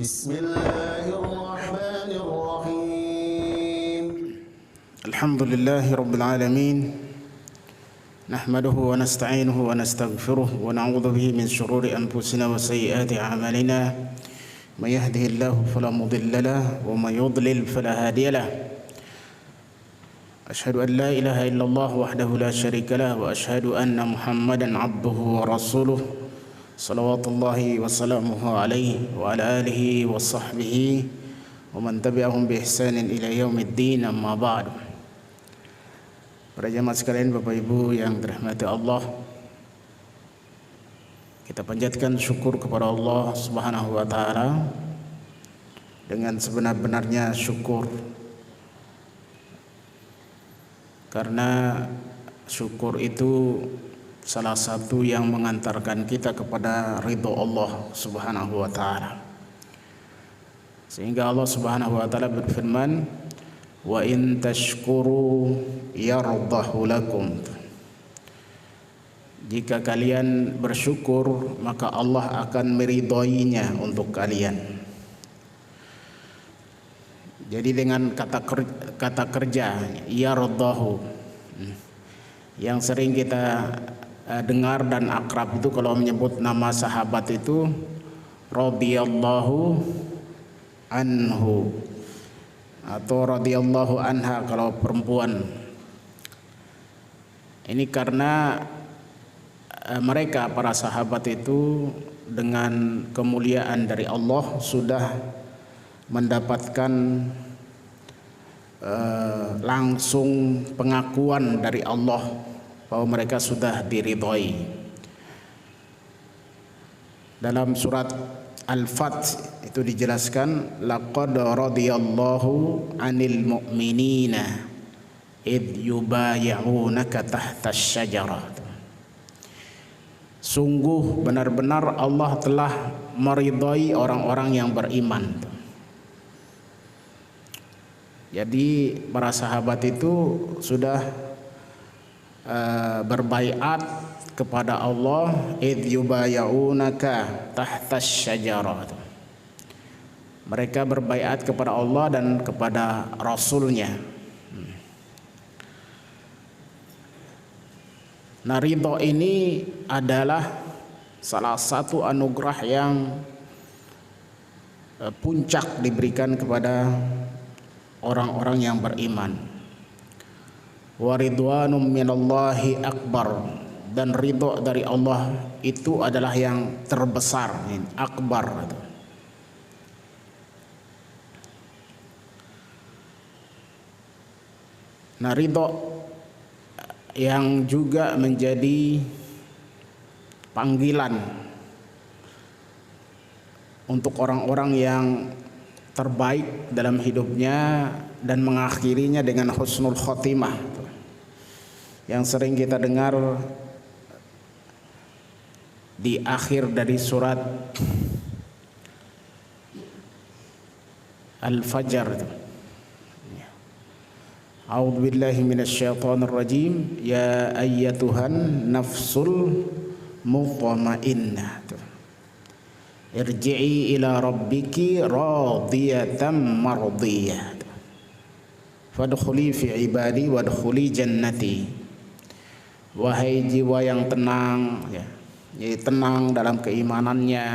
بسم الله الرحمن الرحيم الحمد لله رب العالمين نحمده ونستعينه ونستغفره ونعوذ به من شرور أنفسنا وسيئات أعمالنا من يهده الله فلا مضل له ومن يضلل فلا هادي له أشهد أن لا إله إلا الله وحده لا شريك له وأشهد أن محمدا عبده ورسوله صلوات الله وسلامه عليه وعلى آله وصحبه ومن تبعهم بإحسان إلى يوم الدين أما بعد. Para jemaah sekalian, Bapak Ibu yang dirahmati Allah, kita panjatkan syukur kepada Allah Subhanahu wa taala dengan sebenar-benarnya syukur, karena syukur itu salah satu yang mengantarkan kita kepada ridho Allah Subhanahu wa taala. Sehingga Allah Subhanahu wa taala berfirman, wa in tashkuru yardahu lakum. Jika kalian bersyukur, maka Allah akan meridhoinya untuk kalian. Jadi dengan kata kerja yardahu yang sering kita dengar dan akrab itu, kalau menyebut nama sahabat itu radhiyallahu anhu atau radhiyallahu anha kalau perempuan. Ini karena mereka para sahabat itu dengan kemuliaan dari Allah sudah mendapatkan langsung pengakuan dari Allah bahwa mereka sudah diridhoi. Dalam surat Al-Fath itu dijelaskan, laqad radiyallahu 'anil mu'minina id yubay'unaka tahta asy-syajarah. Sungguh benar-benar Allah telah meridhai orang-orang yang beriman. Jadi para sahabat itu sudah berbaiat kepada Allah, id yubay'unaka tahta asy-syajarah. Mereka berbaiat kepada Allah dan kepada Rasulnya. Nah, ridho ini adalah salah satu anugerah yang puncak diberikan kepada orang-orang yang beriman. Wa ridwanum minallahi akbar, dan ridho dari Allah itu adalah yang terbesar, akbar. Nah, ridho yang juga menjadi panggilan untuk orang-orang yang terbaik dalam hidupnya dan mengakhirinya dengan husnul khotimah, yang sering kita dengar di akhir dari surat Al-Fajr. A'udzu billahi minasyaitonir rajim, ya ayyatuhan nafsul mutmainnah irji'i ila rabbiki radiyatan mardiyah fadkhuli fi ibadi wadkhuli jannati. Wahai jiwa yang tenang, ya, jadi tenang dalam keimanannya,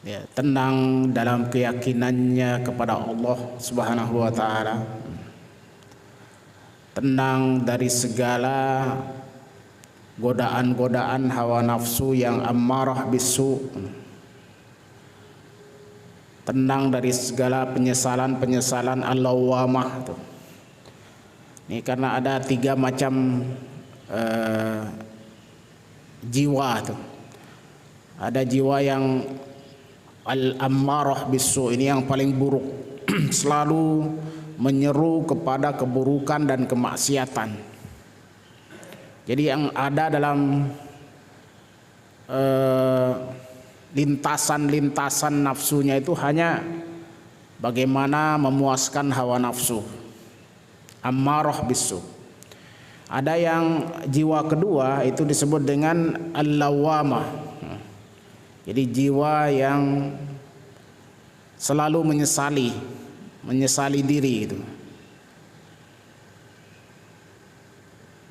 ya, tenang dalam keyakinannya kepada Allah Subhanahu wa taala, tenang dari segala godaan-godaan hawa nafsu yang ammarah bisu, tenang dari segala penyesalan-penyesalan al-lawwamah. Ini karena ada 3 macam jiwa tuh. Ada jiwa yang al-ammarah bisu, ini yang paling buruk, selalu menyeru kepada keburukan dan kemaksiatan. Jadi yang ada dalam lintasan-lintasan nafsunya itu hanya bagaimana memuaskan hawa nafsu, ammarah bisu. Ada yang jiwa kedua itu disebut dengan al-lawwamah. Jadi jiwa yang selalu menyesali diri itu.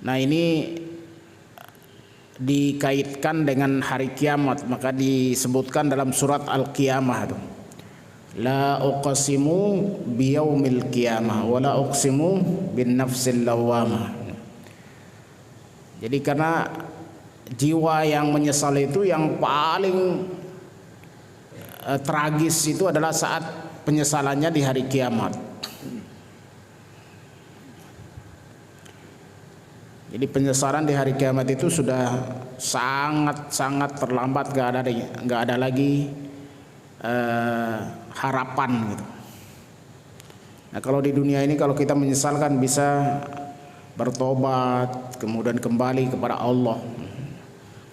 Nah, ini dikaitkan dengan hari kiamat, maka disebutkan dalam surat Al-Qiyamah itu, la uqsimu biyaumil qiyamah wa la uqsimu bin nafsil lawwamah. Jadi karena jiwa yang menyesal itu yang paling tragis itu adalah saat penyesalannya di hari kiamat. Jadi penyesalan di hari kiamat itu sudah sangat terlambat, nggak ada lagi harapan gitu. Nah, kalau di dunia ini kalau kita menyesalkan bisa bertobat kemudian kembali kepada Allah.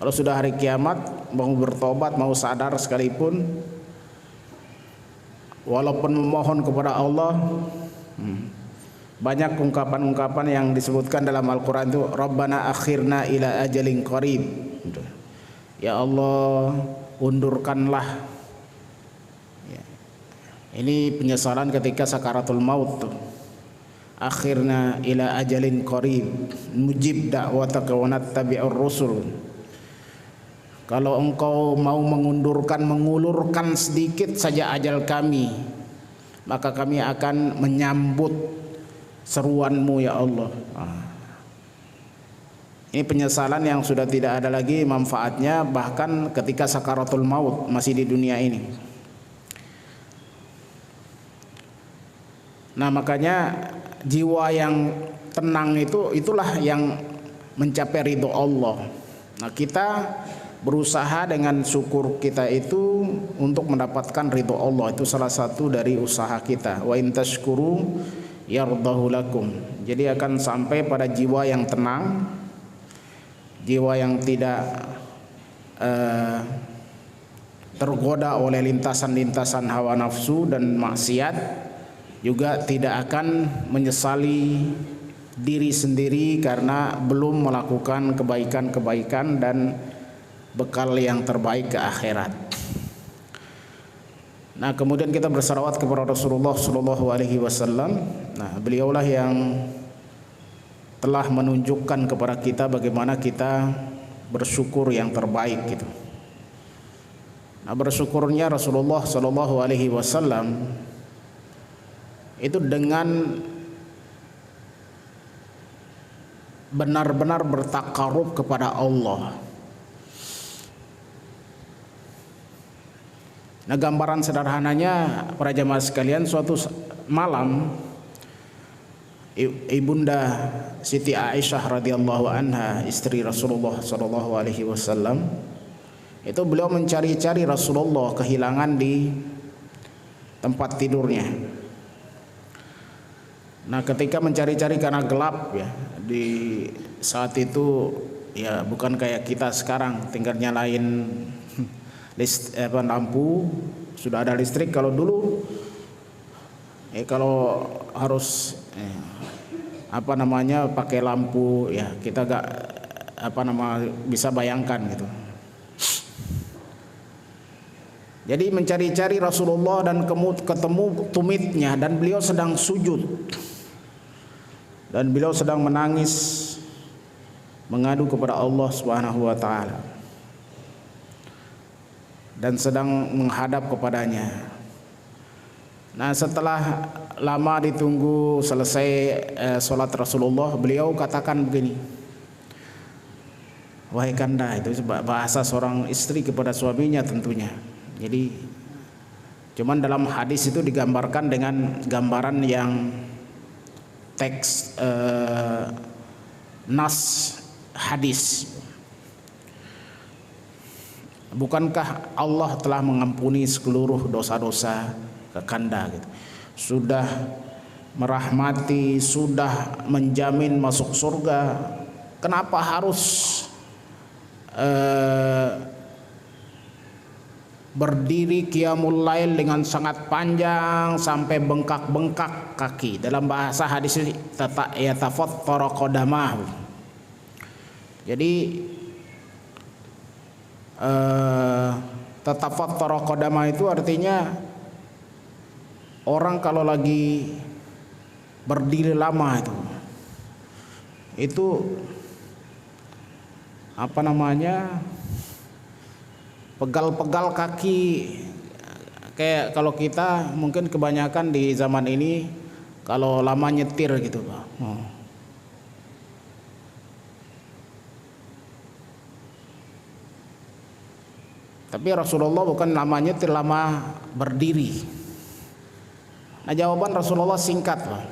Kalau sudah hari kiamat mau bertobat, mau sadar sekalipun, walaupun memohon kepada Allah, banyak ungkapan-ungkapan yang disebutkan dalam Al-Quran itu, Rabbana akhirna ila ajalin qarib, ya Allah undurkanlah. Ini penyesalan ketika sakaratul maut tuh. Akhirna ila ajalin qarib mujib da'wataka wa nattabi'ur rusul. Kalau engkau mau mengulurkan sedikit saja ajal kami, maka kami akan menyambut seruanmu ya Allah. Ini penyesalan yang sudah tidak ada lagi manfaatnya bahkan ketika sakaratul maut, masih di dunia ini. Nah, makanya jiwa yang tenang itulah yang mencapai ridho Allah. Nah, kita berusaha dengan syukur kita itu untuk mendapatkan ridho Allah. Itu salah satu dari usaha kita. Wa in tashkuru yardahu lakum. Jadi akan sampai pada jiwa yang tenang, jiwa yang tidak tergoda oleh lintasan-lintasan hawa nafsu dan maksiat, juga tidak akan menyesali diri sendiri karena belum melakukan kebaikan-kebaikan dan bekal yang terbaik ke akhirat. Nah, kemudian kita bersalawat kepada Rasulullah Shallallahu Alaihi Wasallam. Nah, beliaulah yang telah menunjukkan kepada kita bagaimana kita bersyukur yang terbaik gitu. Nah, bersyukurnya Rasulullah Shallallahu Alaihi Wasallam itu dengan benar-benar bertakarub kepada Allah. Nah, gambaran sederhananya para jamaah sekalian, suatu malam Ibunda Siti Aisyah radhiyallahu anha, istri Rasulullah sallallahu alaihi wasallam, itu beliau mencari-cari Rasulullah, kehilangan di tempat tidurnya. Nah, ketika mencari-cari karena gelap ya, di saat itu ya bukan kayak kita sekarang tinggal nyalain lampu, sudah ada listrik. Kalau dulu kalau harus pakai lampu ya, kita gak bisa bayangkan gitu. Jadi mencari-cari Rasulullah dan ketemu tumitnya, dan beliau sedang sujud dan beliau sedang menangis mengadu kepada Allah Subhanahu wa taala dan sedang menghadap kepadanya. Nah, setelah lama ditunggu selesai sholat Rasulullah, beliau katakan begini, wahai kanda, itu bahasa seorang istri kepada suaminya tentunya. Jadi cuman dalam hadis itu digambarkan dengan gambaran yang teks nas hadis. Bukankah Allah telah mengampuni seluruh dosa-dosa Kakanda gitu, sudah merahmati, sudah menjamin masuk surga, kenapa harus berdiri qiyamul lail dengan sangat panjang sampai bengkak-bengkak kaki? Dalam bahasa hadis ini yatafattara qadamahu. Jadi tatafattara qadama itu artinya orang kalau lagi berdiri lama itu apa namanya, pegal-pegal kaki, kayak kalau kita mungkin kebanyakan di zaman ini kalau lama nyetir gitu Pak. Tapi Rasulullah bukan lama nyetir, lama berdiri. Nah, jawaban Rasulullah singkat Pak.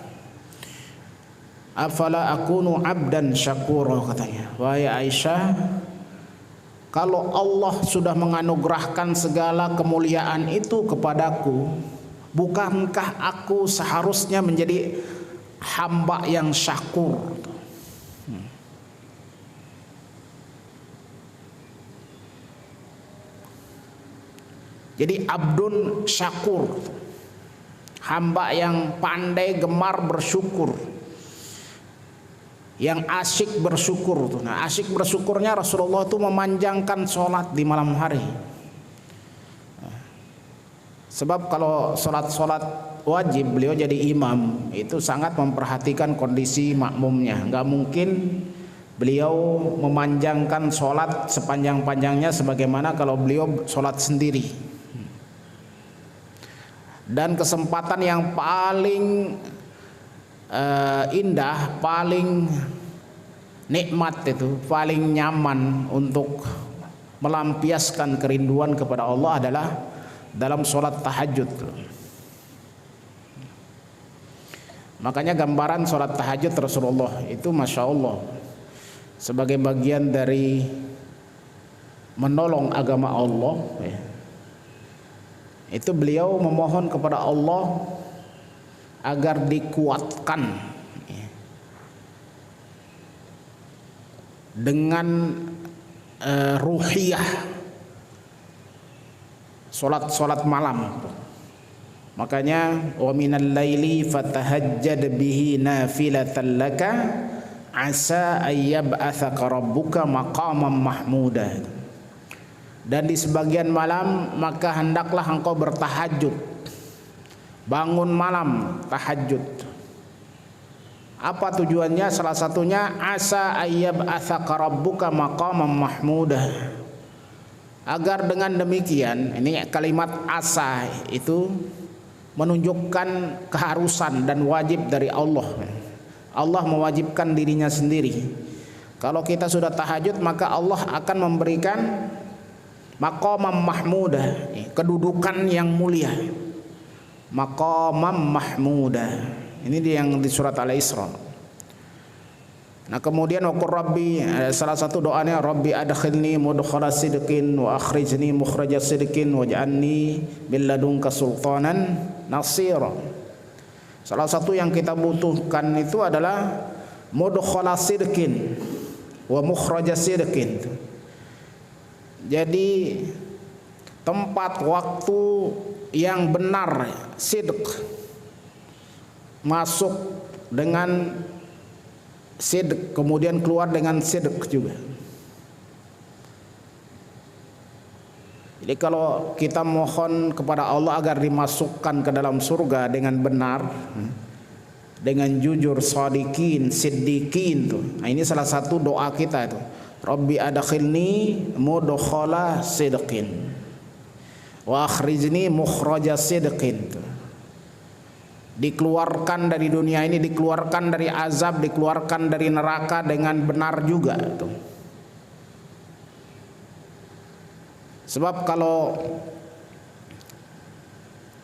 Afala akunu abdan syakura, katanya. Wahai Aisyah, kalau Allah sudah menganugerahkan segala kemuliaan itu kepadaku, bukankah aku seharusnya menjadi hamba yang syakur? Jadi abdun syakur, hamba yang pandai gemar bersyukur, yang asyik bersyukur. Nah, asyik bersyukurnya Rasulullah itu memanjangkan sholat di malam hari. Sebab kalau sholat wajib, beliau jadi imam, itu sangat memperhatikan kondisi makmumnya. Nggak mungkin beliau memanjangkan sholat sepanjang-panjangnya sebagaimana kalau beliau sholat sendiri. Dan kesempatan yang paling indah, paling nikmat itu, paling nyaman untuk melampiaskan kerinduan kepada Allah adalah dalam sholat tahajud. Makanya gambaran sholat tahajud Rasulullah itu Masya Allah sebagai bagian dari menolong agama Allah, itu beliau memohon kepada Allah agar dikuatkan dengan ruhiyah solat malam. Makanya wa minal laili fatahajjad bihi nafilatan laka asa ayyab'atsaka rabbuka maqaman mahmuda. Dan di sebagian malam maka hendaklah engkau bertahajud, bangun malam tahajud. Apa tujuannya? Salah satunya asa ayyab'atsaka rabbuka maqaman mahmuda, agar dengan demikian, ini kalimat asa itu menunjukkan keharusan dan wajib dari Allah. Allah mewajibkan dirinya sendiri. Kalau kita sudah tahajud maka Allah akan memberikan maqamam mahmudah, kedudukan yang mulia. Maqamam mahmudah. Ini yang di surat Al-Isra. Nah, kemudian wa qur rabbi, salah satu doanya rabbi adkhilni mudkhala sidqin wa akhrijni mukhraja sidqin waj'alni min ladunka sultanan nasira. Salah satu yang kita butuhkan itu adalah mudkhala sidqin wa mukhraja sidqin. Jadi tempat waktu yang benar, sidq, masuk dengan sidq, kemudian keluar dengan sidq juga. Jadi kalau kita mohon kepada Allah agar dimasukkan ke dalam surga dengan benar, dengan jujur, shadiqin, siddiqin tuh. Nah, ini salah satu doa kita itu. Rabbi adkhilni mudkhala sidqin wa akhrijni mukhraja sidqin. Dikeluarkan dari dunia ini, dikeluarkan dari azab, dikeluarkan dari neraka dengan benar juga tuh. Sebab kalau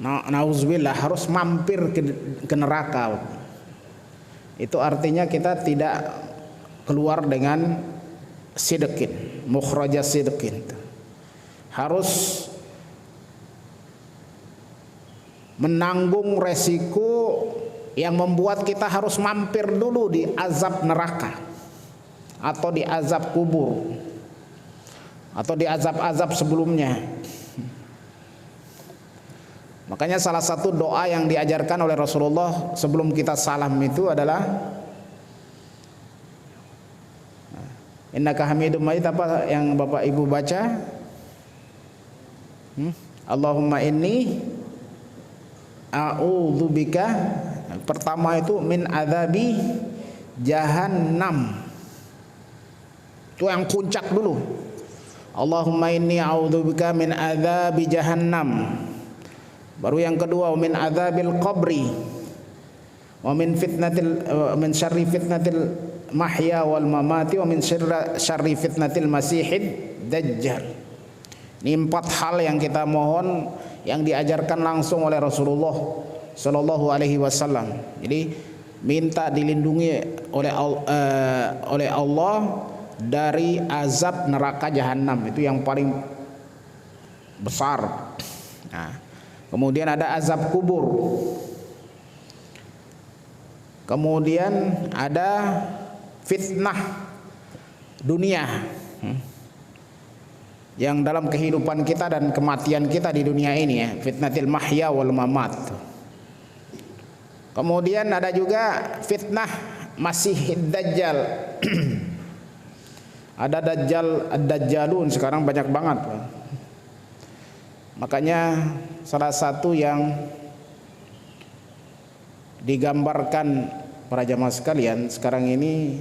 nauzubillah harus mampir ke neraka, itu artinya kita tidak keluar dengan sidqin, mukhraja sidqin. Harus menanggung resiko yang membuat kita harus mampir dulu di azab neraka atau di azab kubur atau di azab-azab sebelumnya. Makanya salah satu doa yang diajarkan oleh Rasulullah sebelum kita salam itu adalah innaka hamidum majid. Apa yang Bapak Ibu baca? Allahumma inni a'udzubika, pertama itu min adzabi jahannam. Itu yang puncak dulu. Allahumma inni a'udzubika min adzabi jahannam. Baru yang kedua min adzabil qabri wa min min syarri fitnatil mahya wal mamati wa min syarri fitnatil masihid dajjal. Ini 4 hal yang kita mohon yang diajarkan langsung oleh Rasulullah Shallallahu Alaihi Wasallam. Jadi minta dilindungi oleh Allah dari azab neraka jahanam, itu yang paling besar. Nah, kemudian ada azab kubur, kemudian ada fitnah dunia yang dalam kehidupan kita dan kematian kita di dunia ini ya, fitnatil mahya wal mamat. Kemudian ada juga fitnah masih dajjal. Ada dajjalun sekarang banyak banget. Makanya salah satu yang digambarkan para jamaah sekalian sekarang ini,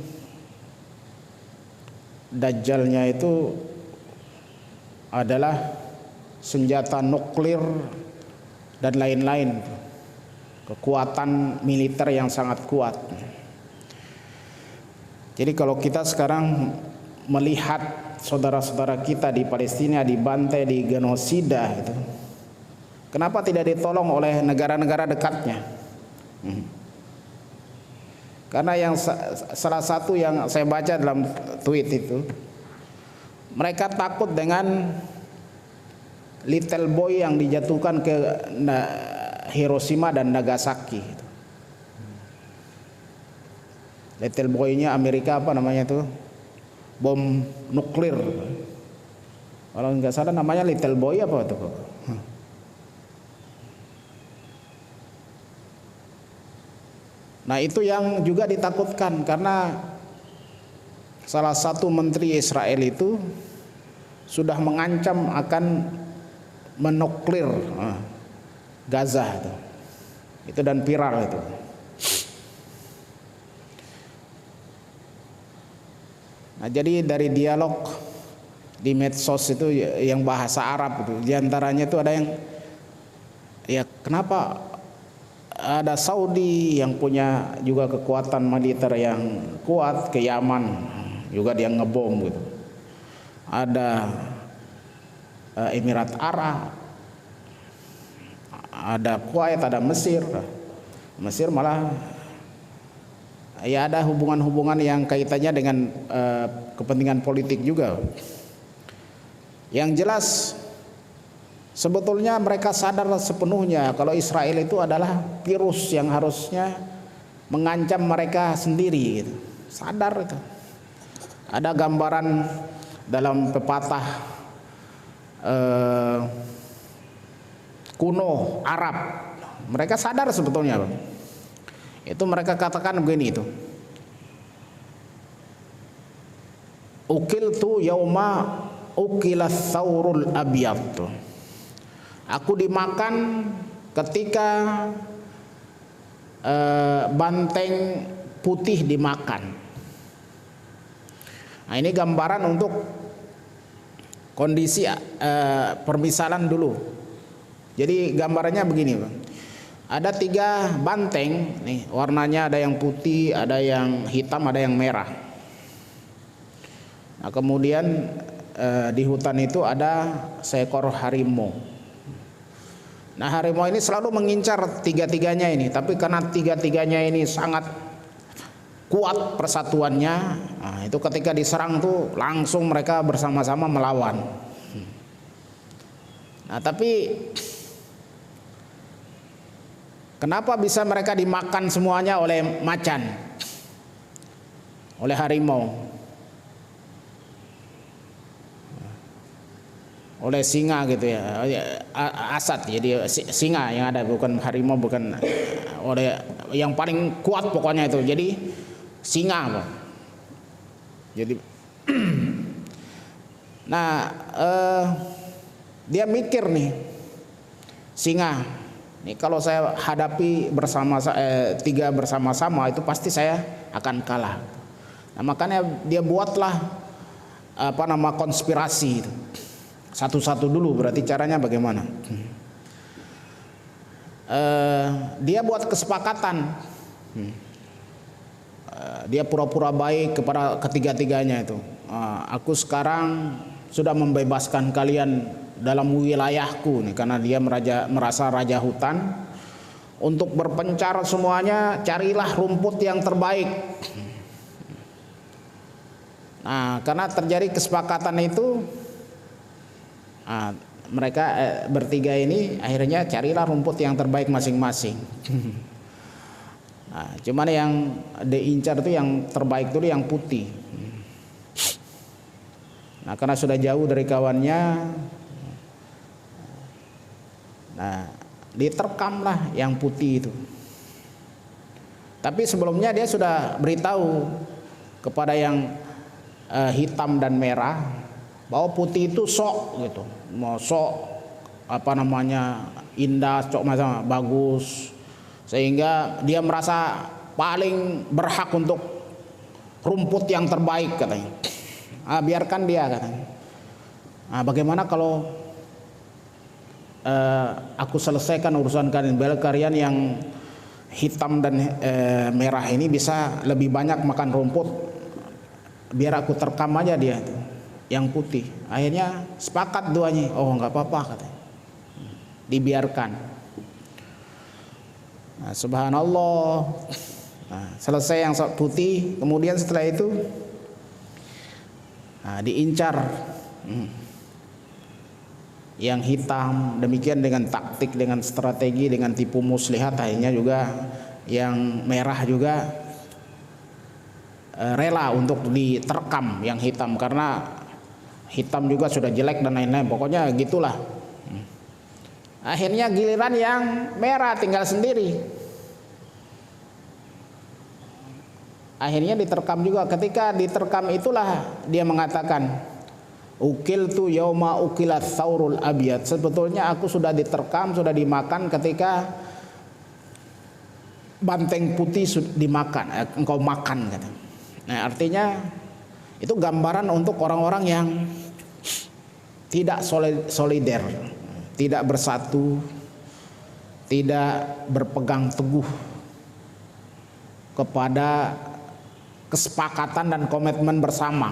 dajjalnya itu adalah senjata nuklir dan lain-lain, kekuatan militer yang sangat kuat. Jadi kalau kita sekarang melihat saudara-saudara kita di Palestina dibantai, digenosida gitu, kenapa tidak ditolong oleh negara-negara dekatnya? Karena yang salah satu yang saya baca dalam tweet itu, mereka takut dengan little boy yang dijatuhkan ke Hiroshima dan Nagasaki. Little boy-nya Amerika apa namanya itu? Bom nuklir. Kalau nggak salah namanya little boy apa itu? Nah, itu yang juga ditakutkan karena salah satu menteri Israel itu sudah mengancam akan menuklir Gaza itu dan viral itu. Nah, jadi dari dialog di medsos itu yang bahasa Arab itu, diantaranya itu ada yang ya kenapa ada Saudi yang punya juga kekuatan militer yang kuat ke Yaman juga dia ngebom gitu. Ada Emirat Arab, ada Kuwait, ada Mesir. Mesir malah ya ada hubungan-hubungan yang kaitannya dengan kepentingan politik juga. Yang jelas sebetulnya mereka sadar sepenuhnya kalau Israel itu adalah virus yang harusnya mengancam mereka sendiri gitu. Sadar itu. Ada gambaran dalam pepatah kuno Arab, mereka sadar sebetulnya, Bang. Itu mereka katakan begini itu. Ukiltu yauma ukilas saurul abyad. Aku dimakan ketika banteng putih dimakan. Nah, ini gambaran untuk kondisi permisalan dulu. Jadi gambarannya begini, Bang. Ada 3 banteng nih, warnanya ada yang putih, ada yang hitam, ada yang merah. Nah, kemudian di hutan itu ada seekor harimau. Nah, harimau ini selalu mengincar 3-tiganya ini, tapi karena 3-tiganya ini sangat kuat persatuannya, nah, itu ketika diserang tuh langsung mereka bersama-sama melawan. Nah, tapi kenapa bisa mereka dimakan semuanya oleh macan, oleh harimau, oleh singa gitu ya, asad, jadi singa yang ada, bukan harimau, bukan oleh yang paling kuat pokoknya itu, jadi singa, Bang. Jadi nah dia mikir nih, singa Ini kalau saya hadapi tiga bersama-sama itu pasti saya akan kalah. Nah, makanya dia buatlah konspirasi itu. Satu-satu dulu, berarti caranya bagaimana? Dia buat kesepakatan. Dia pura-pura baik kepada ketiga-tiganya itu. Aku sekarang sudah membebaskan kalian dalam wilayahku nih, karena dia merasa raja hutan. Untuk berpencar semuanya, carilah rumput yang terbaik. Nah, karena terjadi kesepakatan itu, mereka bertiga ini akhirnya carilah rumput yang terbaik masing-masing. Nah, cuman yang diincar itu yang terbaik itu yang putih. Nah, karena sudah jauh dari kawannya, nah diterkamlah yang putih itu. Tapi sebelumnya dia sudah beritahu kepada yang hitam dan merah bahwa putih itu sok gitu, mau sok indah, sok macam bagus, sehingga dia merasa paling berhak untuk rumput yang terbaik katanya. Biarkan dia katanya. Bagaimana kalau aku selesaikan urusan kalian yang hitam dan merah ini bisa lebih banyak makan rumput, biar aku terkam aja dia yang putih. Akhirnya sepakat duanya, oh nggak apa-apa katanya, dibiarkan. Nah, subhanallah. Nah, selesai yang putih, kemudian setelah itu diincar yang hitam. Demikian dengan taktik, dengan strategi, dengan tipu muslihat. Akhirnya juga yang merah juga rela untuk diterkam yang hitam, karena hitam juga sudah jelek dan lain-lain. Pokoknya gitulah. Akhirnya giliran yang merah tinggal sendiri. Akhirnya diterkam juga. Ketika diterkam itulah dia mengatakan, ukil tu yauma ukilat saurul abiyat. Sebetulnya aku sudah diterkam, sudah dimakan ketika banteng putih dimakan, engkau makan kata. Nah, artinya itu gambaran untuk orang-orang yang tidak solider, tidak bersatu, tidak berpegang teguh kepada kesepakatan dan komitmen bersama.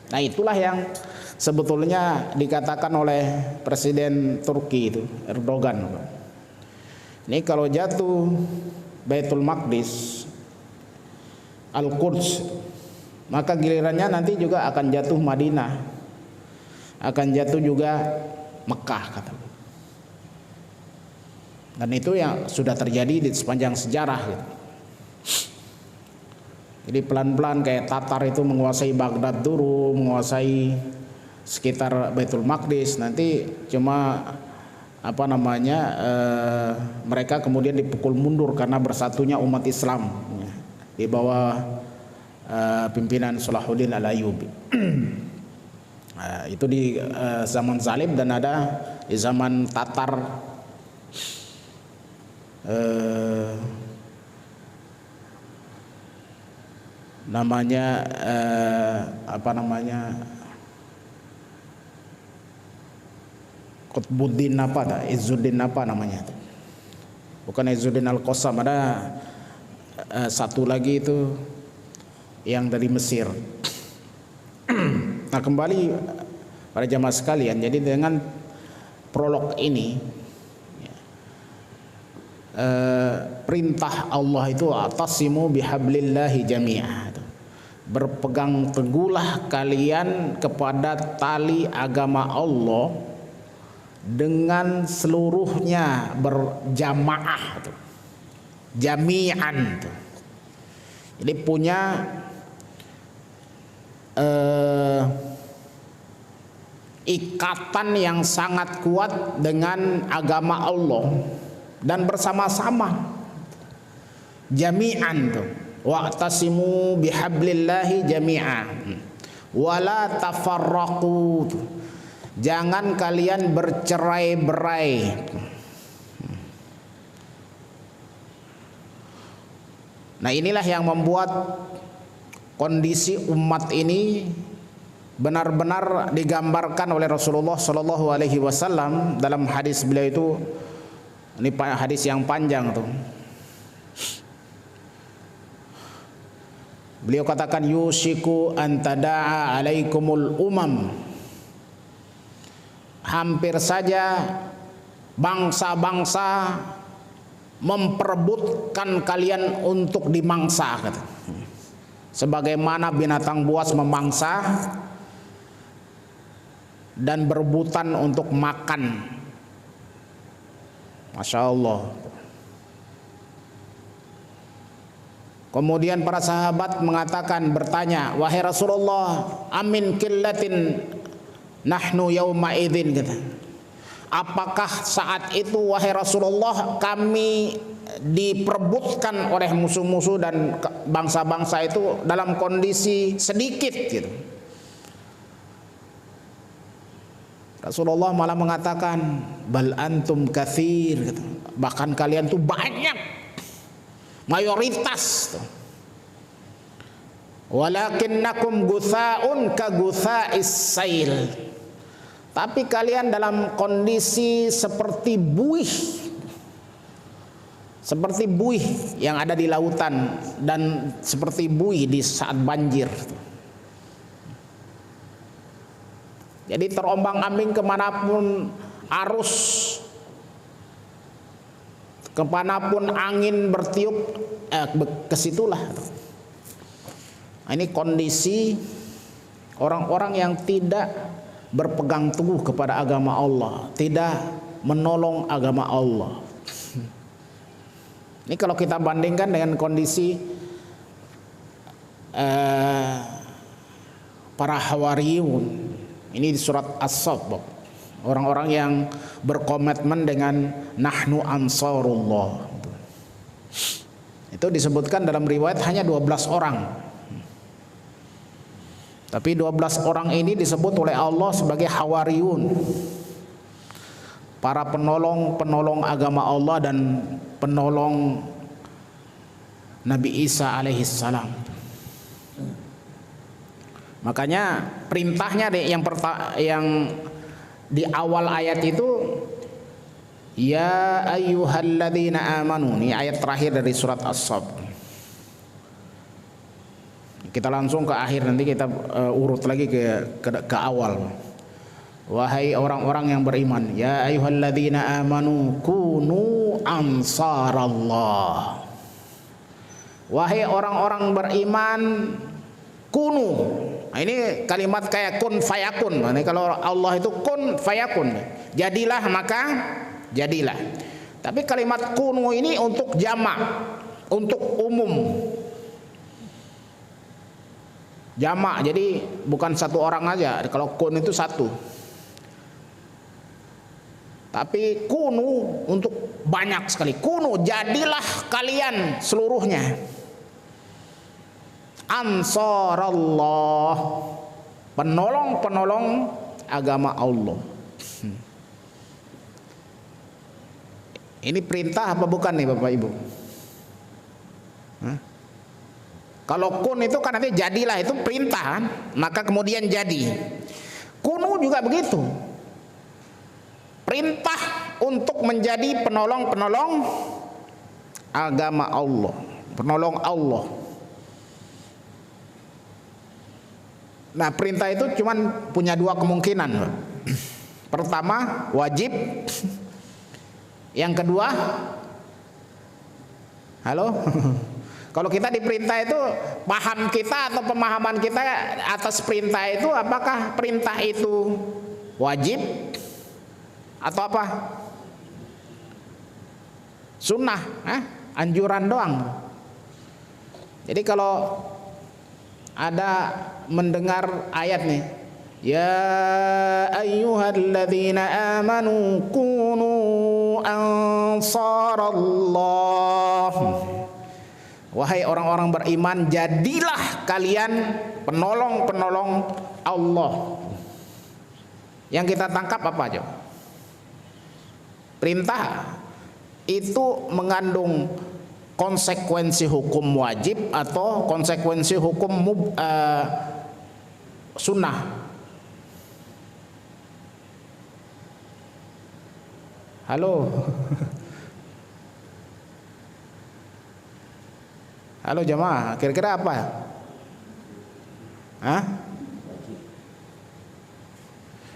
Nah, itulah yang sebetulnya dikatakan oleh Presiden Turki itu, Erdogan. Ini kalau jatuh Baitul Maqdis, Al-Quds, maka gilirannya nanti juga akan jatuh Madinah, akan jatuh juga Mekah kata. Dan itu yang sudah terjadi di sepanjang sejarah gitu. Jadi pelan-pelan kayak Tatar itu menguasai Baghdad dulu, menguasai sekitar Baitul Maqdis, nanti cuma mereka kemudian dipukul mundur karena bersatunya umat Islam di bawah pimpinan Salahuddin Al-Ayyubi. Itu di zaman Salim, dan ada di zaman Tatar Qutbuddin Izzuddin namanya, bukan Izzuddin Al-Qassam. Ada satu lagi itu yang dari Mesir. Nah, kembali pada jamaah sekalian, jadi dengan prolog ini perintah Allah itu atasimu bihablillahi jami'ah, berpegang teguhlah kalian kepada tali agama Allah dengan seluruhnya, berjamaah tuh. Jami'an tuh. Jadi punya ikatan yang sangat kuat dengan agama Allah dan bersama-sama. Jami'an tuh. Wa'tasimu bihablillahi jami'an wala tafarraqu. Jangan kalian bercerai-berai. Nah, inilah yang membuat kondisi umat ini benar-benar digambarkan oleh Rasulullah Shallallahu Alaihi Wasallam dalam hadis beliau itu. Ini hadis yang panjang tuh. Beliau katakan, yusiku antada'a alaikumul umam. Hampir saja bangsa-bangsa memperebutkan kalian untuk dimangsa, kata. Sebagaimana binatang buas memangsa dan berebutan untuk makan. Masya Allah. Kemudian para sahabat mengatakan, bertanya, wahai Rasulullah, amin killatin nahnu yauma idzin, gitu. Apakah saat itu wahai Rasulullah kami diperebutkan oleh musuh-musuh dan bangsa-bangsa itu dalam kondisi sedikit, gitu. Rasulullah malah mengatakan, bal antum katsir, gitu. Bahkan kalian tuh banyak, mayoritas. Walakinnakum gutha'un ka gutha'is sail. Tapi kalian dalam kondisi seperti buih, seperti buih yang ada di lautan dan seperti buih di saat banjir. Jadi terombang-ambing kemanapun arus, kemanapun angin bertiup, kesitulah. Ini kondisi orang-orang yang tidak berpegang teguh kepada agama Allah, tidak menolong agama Allah. Ini kalau kita bandingkan dengan kondisi para hawariyun, ini di surat As-Saff, orang-orang yang berkomitmen dengan nahnu ansarullah. Itu disebutkan dalam riwayat hanya 12 orang. Tapi 12 orang ini disebut oleh Allah sebagai hawariyun, para penolong agama Allah dan penolong Nabi Isa alaihissalam. Makanya perintahnya yang di awal ayat itu, ya ayyuhalladzina amanu, ini ayat terakhir dari surat As-Saff. Kita langsung ke akhir, nanti kita urut lagi ke awal. Wahai orang-orang yang beriman, ya ayyuhalladzina amanu kunu ansarallah. Wahai orang-orang beriman, kunu. Nah, ini kalimat kayak kun fayakun. Nah, ini kalau Allah itu kun fayakun, jadilah maka jadilah. Tapi kalimat kunu ini untuk jamak, untuk umum. Jamak, jadi bukan satu orang aja. Kalau kun itu satu. Tapi kunu untuk banyak sekali. Kunu, jadilah kalian seluruhnya ansarallah, penolong-penolong agama Allah. Ini perintah apa bukan nih Bapak Ibu? Kalau kun itu kan nanti jadilah, itu perintah kan? Maka kemudian jadi. Kunu juga begitu. Perintah untuk menjadi penolong-penolong agama Allah, penolong Allah. Nah, perintah itu cuman punya dua kemungkinan. Pertama, wajib. Yang kedua, halo? Kalau kita diperintah itu, paham kita atau pemahaman kita atas perintah itu, apakah perintah itu wajib atau apa? Sunnah, anjuran doang. Jadi kalau ada mendengar ayat nih, ya ayyuhalladzina amanu kunu ansarallah. Wahai orang-orang beriman, jadilah kalian penolong-penolong Allah. Yang kita tangkap apa aja? Perintah itu mengandung konsekuensi hukum wajib atau konsekuensi hukum sunnah. Halo. Halo jamaah, kira-kira apa? Hah?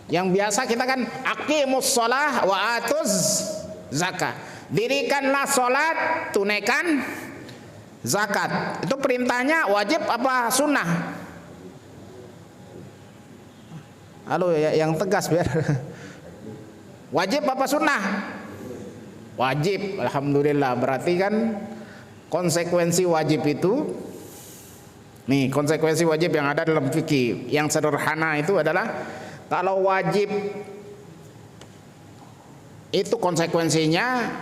Yang biasa kita kan aqimus shalah wa atuz zakat. Dirikanlah salat, tunaikan zakat. Itu perintahnya wajib apa sunnah? Halo yang tegas biar. Wajib apa sunnah? Wajib. Alhamdulillah. Berarti kan konsekuensi wajib itu, nih konsekuensi wajib yang ada dalam fikih yang sederhana itu adalah kalau wajib itu konsekuensinya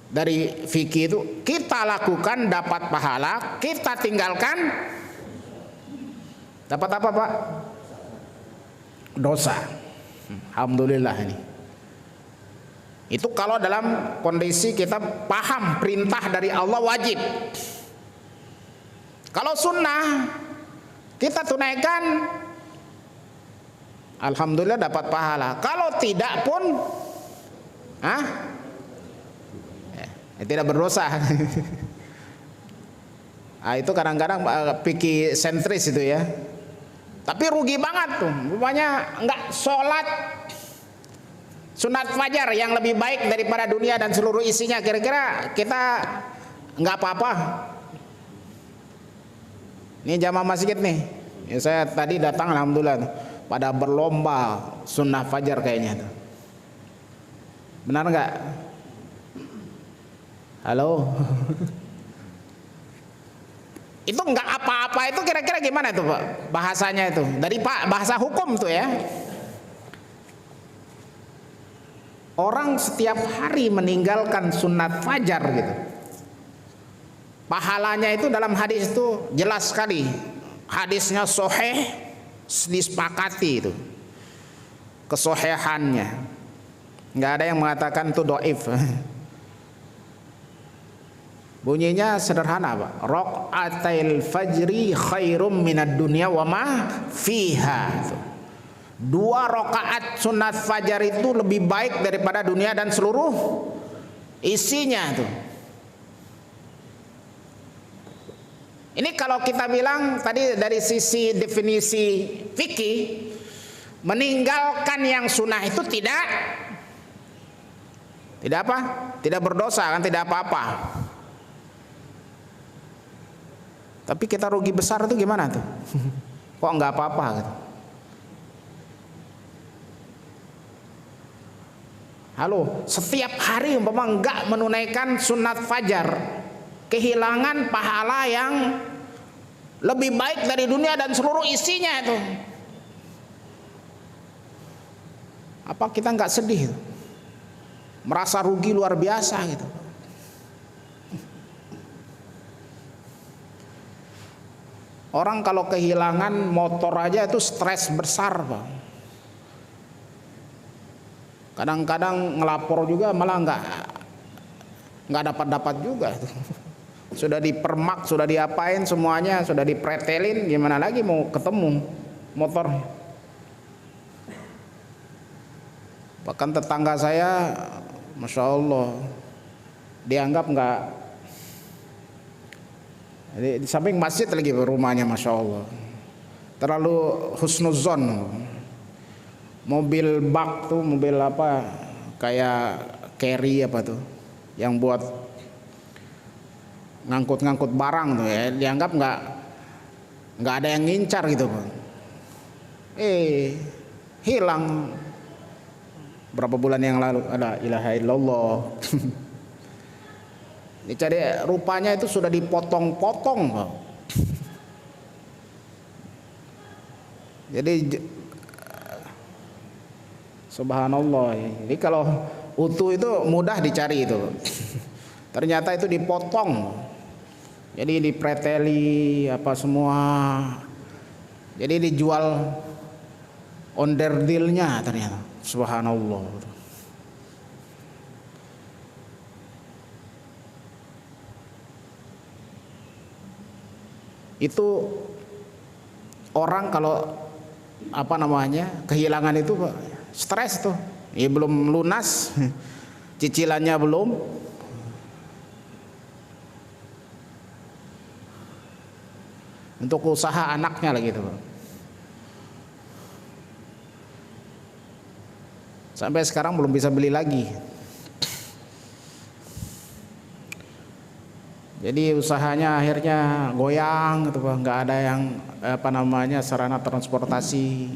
dari fikih itu kita lakukan dapat pahala, kita tinggalkan dapat apa Pak? Dosa. Alhamdulillah ini. Itu kalau dalam kondisi kita paham perintah dari Allah wajib. Kalau sunnah kita tunaikan, alhamdulillah dapat pahala. Kalau tidak pun, tidak berdosa. Itu kadang-kadang pikir sentris itu ya. Tapi rugi banget tuh. Rupanya enggak sholat sunat fajar yang lebih baik daripada dunia dan seluruh isinya, kira-kira kita nggak apa-apa. Ini jamaah masjid nih, ya, saya tadi datang alhamdulillah pada berlomba sunnah fajar kayaknya. Benar nggak? Halo. Itu nggak apa-apa itu kira-kira gimana itu Pak bahasanya itu dari Pak bahasa hukum tuh ya. Orang setiap hari meninggalkan sunat fajar gitu, pahalanya itu dalam hadis itu jelas sekali. Hadisnya sahih, disepakati itu kesohihannya, nggak ada yang mengatakan itu dhaif. Bunyinya sederhana Pak, raqatil fajri khairum minad dunya wa ma fiha. 2 rakaat sunat fajar itu lebih baik daripada dunia dan seluruh isinya tuh. Ini kalau kita bilang tadi dari sisi definisi fikih, meninggalkan yang sunnah itu tidak apa? Tidak berdosa kan, tidak apa-apa. Tapi kita rugi besar itu gimana tuh? Kok nggak apa-apa gitu? Halo, setiap hari umpama enggak menunaikan sunat fajar, kehilangan pahala yang lebih baik dari dunia dan seluruh isinya itu. Apa kita enggak sedih? Merasa rugi luar biasa gitu. Orang kalau kehilangan motor aja itu stres besar, Pak. Kadang-kadang ngelapor juga malah nggak dapat juga. Sudah dipermak, sudah diapain semuanya, sudah dipretelin, gimana lagi mau ketemu motor. Bahkan tetangga saya, masya Allah, dianggap nggak. Di samping masjid lagi rumahnya, masya Allah, terlalu husnuzon. Mobil bak tuh, mobil apa kayak carry apa tuh, yang buat ngangkut barang tuh ya, dianggap nggak ada yang ngincar gitu Pak. Hilang berapa bulan yang lalu, ada ilaha illallah. Dicari rupanya itu sudah dipotong-potong Pak. Jadi subhanallah, ini kalau utuh itu mudah dicari itu. Ternyata itu dipotong. Jadi dipreteli apa semua. Jadi dijual onderdilnya ternyata. Subhanallah. Itu orang kalau kehilangan itu stres tuh. Ya belum lunas, cicilannya belum. Untuk usaha anaknya lagi tuh. Sampai sekarang belum bisa beli lagi. Jadi usahanya akhirnya goyang gitu, nggak ada yang sarana transportasi.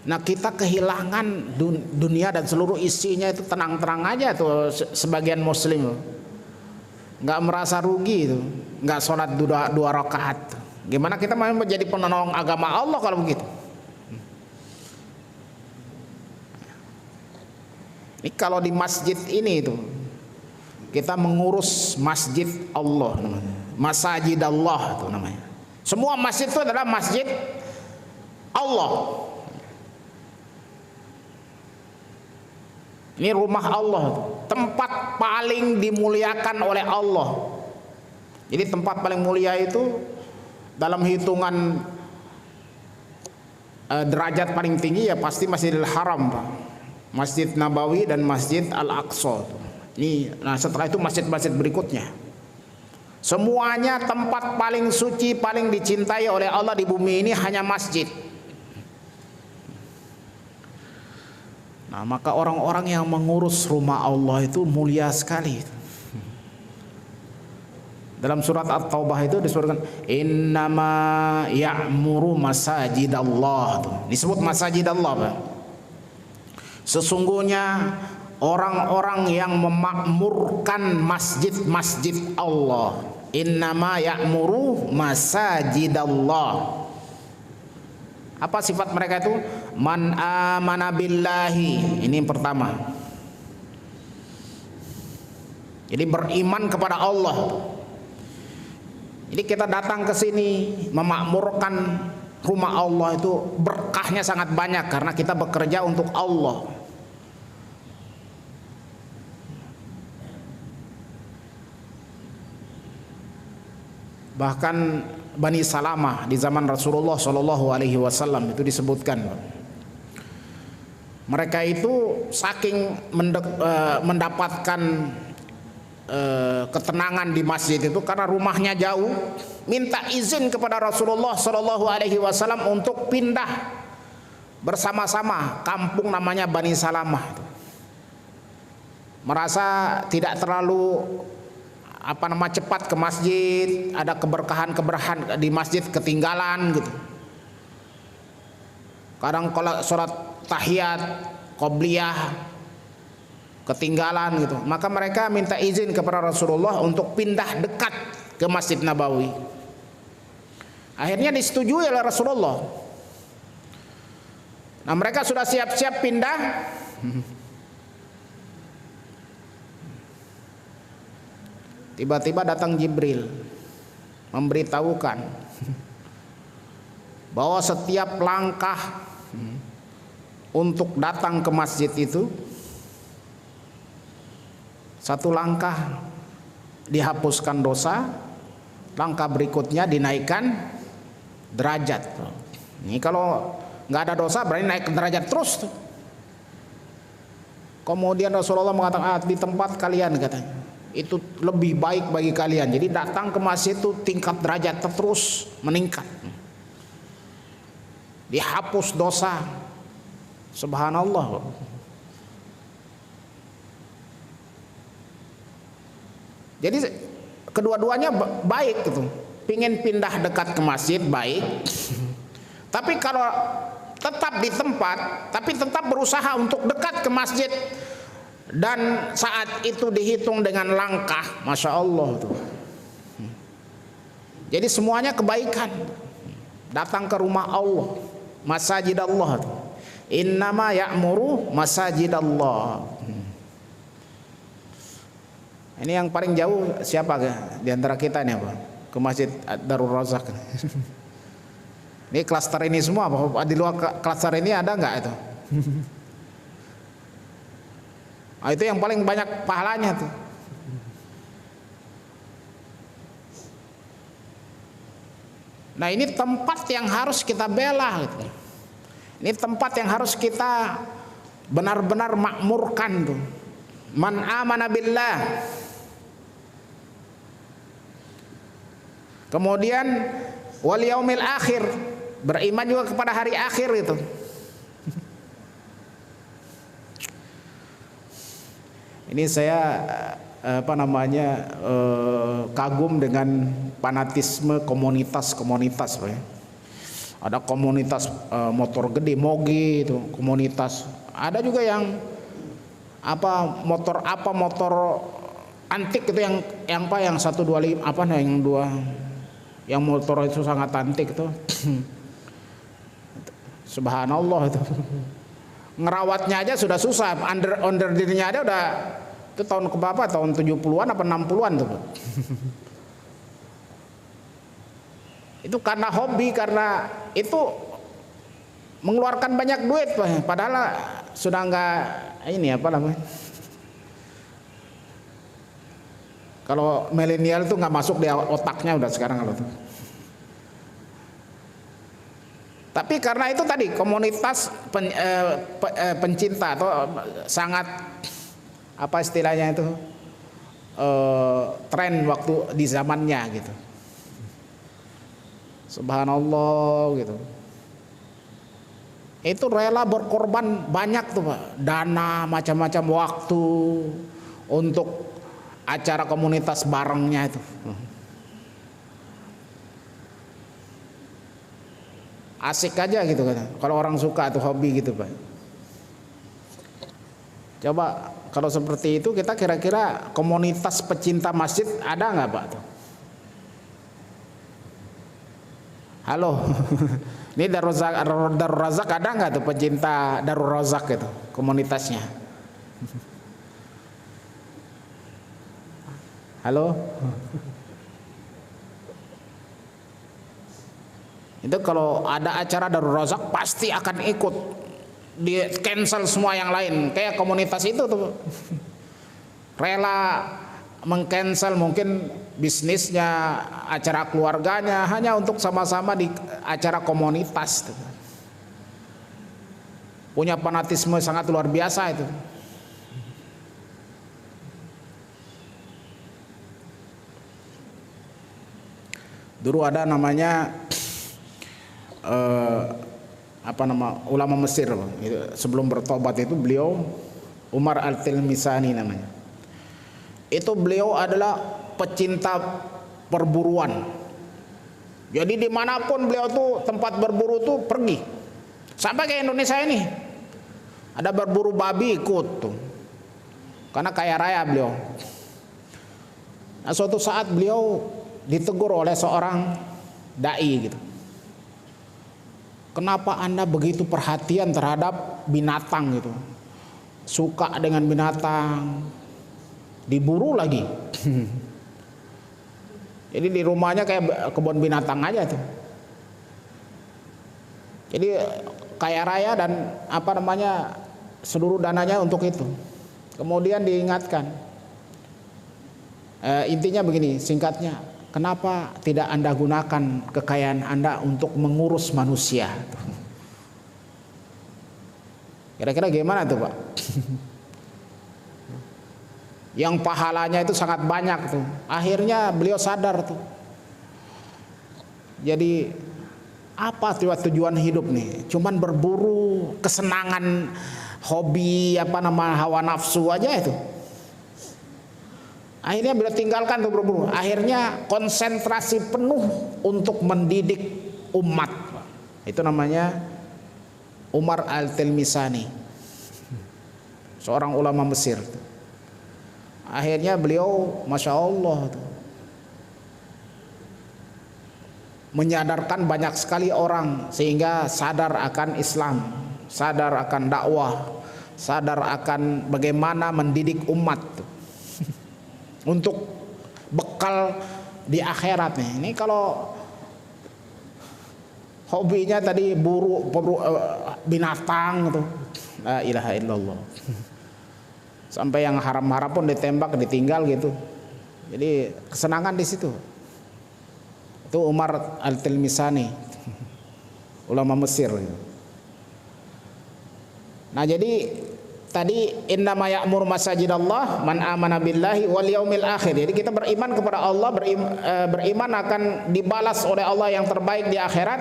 Nah, kita kehilangan dunia dan seluruh isinya itu tenang-tenang aja tuh sebagian muslim. Nggak merasa rugi itu, nggak sholat dua rakaat. Gimana kita mau menjadi penolong agama Allah kalau begitu? Ini kalau di masjid ini itu kita mengurus masjid Allah namanya. Masajid Allah itu namanya. Semua masjid itu adalah masjid Allah. Ini rumah Allah, tempat paling dimuliakan oleh Allah. Jadi tempat paling mulia itu dalam hitungan derajat paling tinggi ya pasti Masjidil Haram, Pak. Masjid Nabawi dan Masjid Al-Aqsa. Nah setelah itu masjid-masjid berikutnya. Semuanya tempat paling suci, paling dicintai oleh Allah di bumi ini hanya masjid. Nah, maka orang-orang yang mengurus rumah Allah itu mulia sekali. Dalam surat At-Taubah itu disebutkan innama ya'muru masajidallah. Disebut masajidallah, Pak. Sesungguhnya orang-orang yang memakmurkan masjid-masjid Allah, innama ya'muru masajidallah. Apa sifat mereka itu? Man amana billahi. Ini yang pertama. Jadi beriman kepada Allah. Jadi kita datang ke sini memakmurkan rumah Allah itu berkahnya sangat banyak karena kita bekerja untuk Allah. Bahkan Bani Salamah di zaman Rasulullah Shallallahu Alaihi Wasallam itu disebutkan mereka itu saking mendapatkan ketenangan di masjid itu karena rumahnya jauh, minta izin kepada Rasulullah Shallallahu Alaihi Wasallam untuk pindah bersama-sama kampung namanya Bani Salamah. Merasa tidak terlalu cepat ke masjid, ada keberkahan di masjid ketinggalan gitu. Kadang kalau sholat tahiyat, qobliyah ketinggalan gitu. Maka mereka minta izin kepada Rasulullah untuk pindah dekat ke Masjid Nabawi. Akhirnya disetujui oleh Rasulullah. Nah, mereka sudah siap-siap pindah. Tiba-tiba datang Jibril memberitahukan bahwa setiap langkah untuk datang ke masjid itu satu langkah dihapuskan dosa, langkah berikutnya dinaikkan derajat. Ini kalau nggak ada dosa berarti naik derajat terus. Kemudian Rasulullah mengatakan di tempat kalian katanya itu lebih baik bagi kalian. Jadi datang ke masjid itu tingkat derajat terus meningkat. Dihapus dosa. Subhanallah. Jadi kedua-duanya baik gitu. Pingin pindah dekat ke masjid baik. Tapi kalau tetap di tempat, tapi tetap berusaha untuk dekat ke masjid. Dan saat itu dihitung dengan langkah, masya Allah tuh. Jadi semuanya kebaikan. Datang ke rumah Allah, masajid Allah. Innama ya'muru masajid Allah. Ini yang paling jauh siapa di antara kita nih, Pak? Ke Masjid Darul Razak. Ini klaster ini semua, di luar klaster ini ada nggak itu? Nah, itu yang paling banyak pahalanya tuh. Nah, ini tempat yang harus kita bela gitu. Ini tempat yang harus kita benar-benar makmurkan tuh. Man amana billah. Kemudian wal yaumil akhir, beriman juga kepada hari akhir itu. Ini saya kagum dengan fanatisme komunitas-komunitas, Pak ya. Ada komunitas motor gede, moge itu, komunitas. Ada juga yang motor antik itu yang 125 yang motor itu sangat antik itu. Subhanallah itu. Ngerawatnya aja sudah susah, under dirinya aja udah itu tahun keberapa, tahun 70-an apa 60-an tuh. Itu karena hobi, karena itu mengeluarkan banyak duit, padahal sudah enggak kalau milenial itu nggak masuk di otaknya udah sekarang kalau tuh. Tapi karena itu tadi komunitas pencinta atau sangat istilahnya itu tren waktu di zamannya gitu. Subhanallah gitu. Itu rela berkorban banyak tuh, Pak. Dana, macam-macam waktu untuk acara komunitas barengnya itu. Asik aja gitu kan. Kalau orang suka tuh hobi gitu, Pak. Coba kalau seperti itu kita kira-kira komunitas pecinta masjid ada nggak, Pak tuh? Halo. Ini Darul Razak ada nggak tuh pecinta Darul Razak itu komunitasnya? Halo. Itu kalau ada acara Darul Razak pasti akan ikut. Di cancel semua yang lain. Kayak komunitas itu tuh rela mengcancel mungkin bisnisnya, acara keluarganya hanya untuk sama-sama di acara komunitas tuh. Punya fanatisme sangat luar biasa itu. Dulu ada namanya ulama Mesir sebelum bertobat itu beliau Umar Al-Tilmisani namanya. Itu beliau adalah pecinta perburuan. Jadi dimanapun beliau tuh tempat berburu tuh pergi. Sampai ke Indonesia ini ada berburu babi ikut tuh. Karena kaya raya beliau. Nah, suatu saat beliau ditegur oleh seorang dai gitu. Kenapa Anda begitu perhatian terhadap binatang gitu? Suka dengan binatang, diburu lagi. Jadi di rumahnya kayak kebun binatang aja tuh. Jadi kaya raya dan seluruh dananya untuk itu. Kemudian diingatkan, intinya begini singkatnya, kenapa tidak Anda gunakan kekayaan Anda untuk mengurus manusia? Kira-kira gimana tuh, Pak? Yang pahalanya itu sangat banyak tuh. Akhirnya beliau sadar tuh. Jadi apa tujuan hidup nih? Cuman berburu, kesenangan, hobi hawa nafsu aja itu. Akhirnya beliau tinggalkan tuh berburu. Akhirnya konsentrasi penuh untuk mendidik umat. Itu namanya Umar Al-Tilmisani, seorang ulama Mesir. Akhirnya beliau, masya Allah, menyadarkan banyak sekali orang sehingga sadar akan Islam, sadar akan dakwah, sadar akan bagaimana mendidik umat untuk bekal di akhirat nih. Ini kalau hobinya tadi buru binatang gitu, la ilaha illallah. Sampai yang haram-haram pun ditembak, ditinggal gitu. Jadi kesenangan di situ. Itu Umar Al-Tilmisani, ulama Mesir. Nah, jadi tadi innama ya'mur masajidallah man amana billahi wal yaumil akhir. Jadi kita beriman kepada Allah, beriman akan dibalas oleh Allah yang terbaik di akhirat.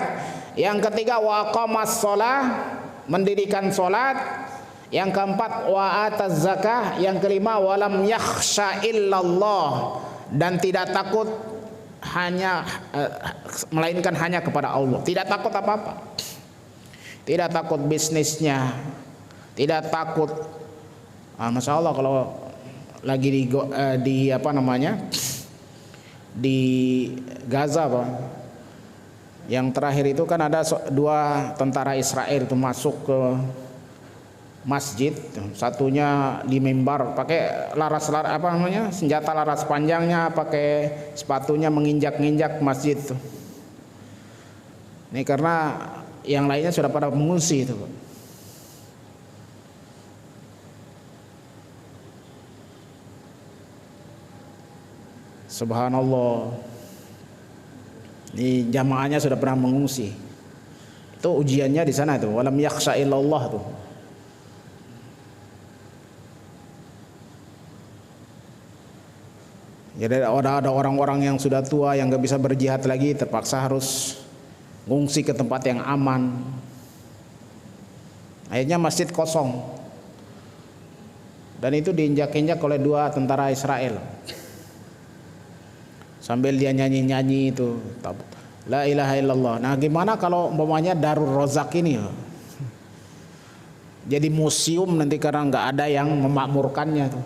Yang ketiga wa aqamas shalah, mendirikan salat. Yang keempat wa ataz zakah. Yang kelima walam yakhsha illallah, dan tidak takut melainkan hanya kepada Allah. Tidak takut apa-apa. Tidak takut bisnisnya, tidak takut. Masya Allah kalau lagi di apa namanya di Gaza, Pak. Yang terakhir itu kan ada dua tentara Israel itu masuk ke masjid, satunya di mimbar pakai senjata laras panjangnya, pakai sepatunya menginjak-injak masjid tuh. Ini karena yang lainnya sudah pada mengungsi itu. Subhanallah. Ini jamaahnya sudah pernah mengungsi. Itu ujiannya di sana tuh, walam yakhsha illallah tuh. Jadi ada orang-orang yang sudah tua yang gak bisa berjihad lagi, terpaksa harus ngungsi ke tempat yang aman. Akhirnya masjid kosong, dan itu diinjak-injak oleh dua tentara Israel. Sambil dia nyanyi-nyanyi itu la ilaha illallah. Nah, gimana kalau umpamanya Darul Rozak ini jadi museum nanti karena nggak ada yang memakmurkannya tuh.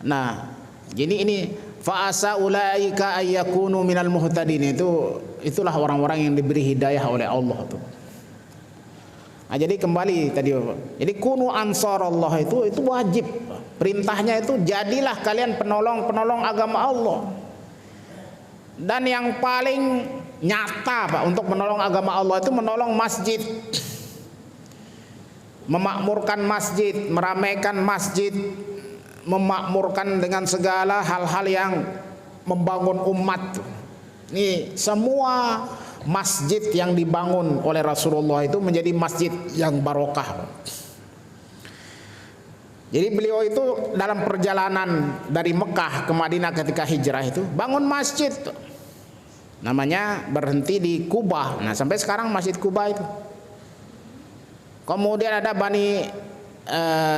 Nah, jadi ini fa'asa ulaika ayyakunu minal muhtadin, itulah orang-orang yang diberi hidayah oleh Allah tuh. Nah, jadi kembali tadi Bapak. Jadi kunu ansarallah itu wajib. Perintahnya itu jadilah kalian penolong-penolong agama Allah. Dan yang paling nyata Pak untuk menolong agama Allah itu menolong masjid. Memakmurkan masjid, meramaikan masjid, memakmurkan dengan segala hal-hal yang membangun umat. Ini semua masjid yang dibangun oleh Rasulullah itu menjadi masjid yang barokah. Jadi beliau itu dalam perjalanan dari Mekah ke Madinah ketika hijrah itu bangun masjid, namanya berhenti di Kubah. Nah, sampai sekarang Masjid Kubah itu. Kemudian ada Bani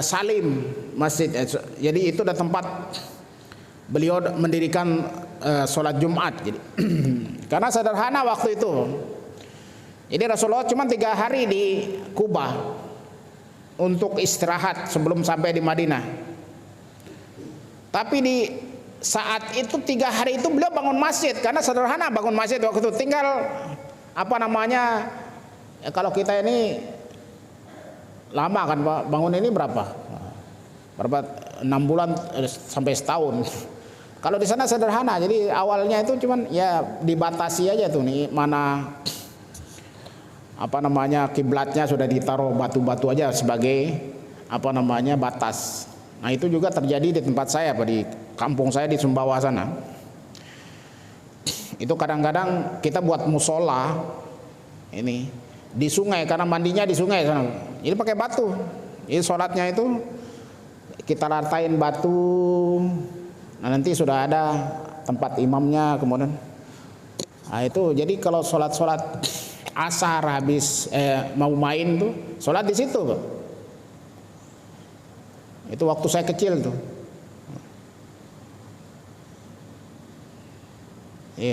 Salim masjid. Jadi itu ada tempat beliau mendirikan sholat Jumat. Jadi karena sederhana waktu itu. Jadi Rasulullah cuma 3 hari di Kubah untuk istirahat sebelum sampai di Madinah. Tapi di saat itu 3 hari itu beliau bangun masjid, karena sederhana bangun masjid waktu itu. Tinggal kalau kita ini lama kan Pak, bangun ini berapa 6 bulan sampai setahun. Kalau di sana sederhana, jadi awalnya itu cuman ya dibatasi aja tuh nih, mana kiblatnya sudah ditaruh batu-batu aja sebagai batas. Nah, itu juga terjadi di tempat saya Pak, di kampung saya di Sumbawa sana. Itu kadang-kadang kita buat musola ini di sungai, karena mandinya di sungai sana. Jadi pakai batu. Jadi sholatnya itu kita ratain batu. Nah, nanti sudah ada tempat imamnya kemudian. Nah, itu jadi kalau sholat asar habis mau main tuh sholat di situ Pak. Itu waktu saya kecil tuh.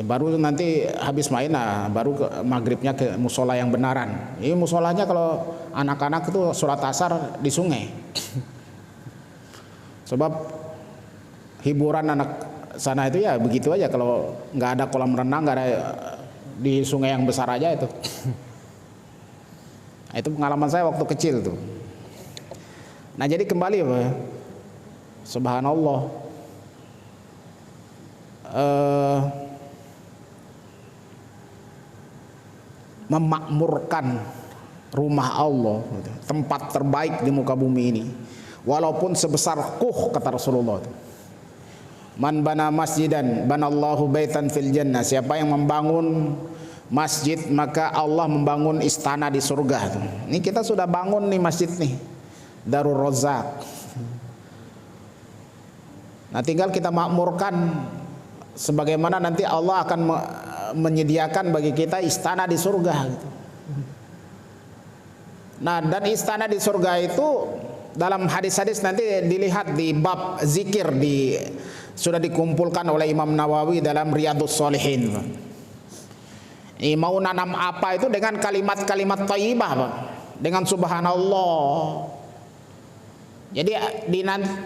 Baru nanti habis main, baru maghribnya ke musola yang benaran. Ini musolanya kalau anak-anak itu sholat asar di sungai. Sebab hiburan anak sana itu ya begitu aja, kalau nggak ada kolam renang, nggak ada di sungai yang besar aja itu. Nah, itu pengalaman saya waktu kecil tuh. Nah, jadi kembali Pak, subhanallah, memakmurkan rumah Allah, tempat terbaik di muka bumi ini, walaupun sebesar kata Rasulullah. Man bana masjidan banallahu baitan fil jannah. Siapa yang membangun masjid maka Allah membangun istana di surga. Ini kita sudah bangun nih masjid nih, Darur Razak. Nah tinggal kita makmurkan sebagaimana nanti Allah akan menyediakan bagi kita istana di surga gitu. Nah dan istana di surga itu dalam hadis-hadis nanti dilihat di bab zikir sudah dikumpulkan oleh Imam Nawawi dalam Riyadhus Shalihin. Ini mau nanam apa itu dengan kalimat-kalimat thayyibah, Pak. Dengan subhanallah. Jadi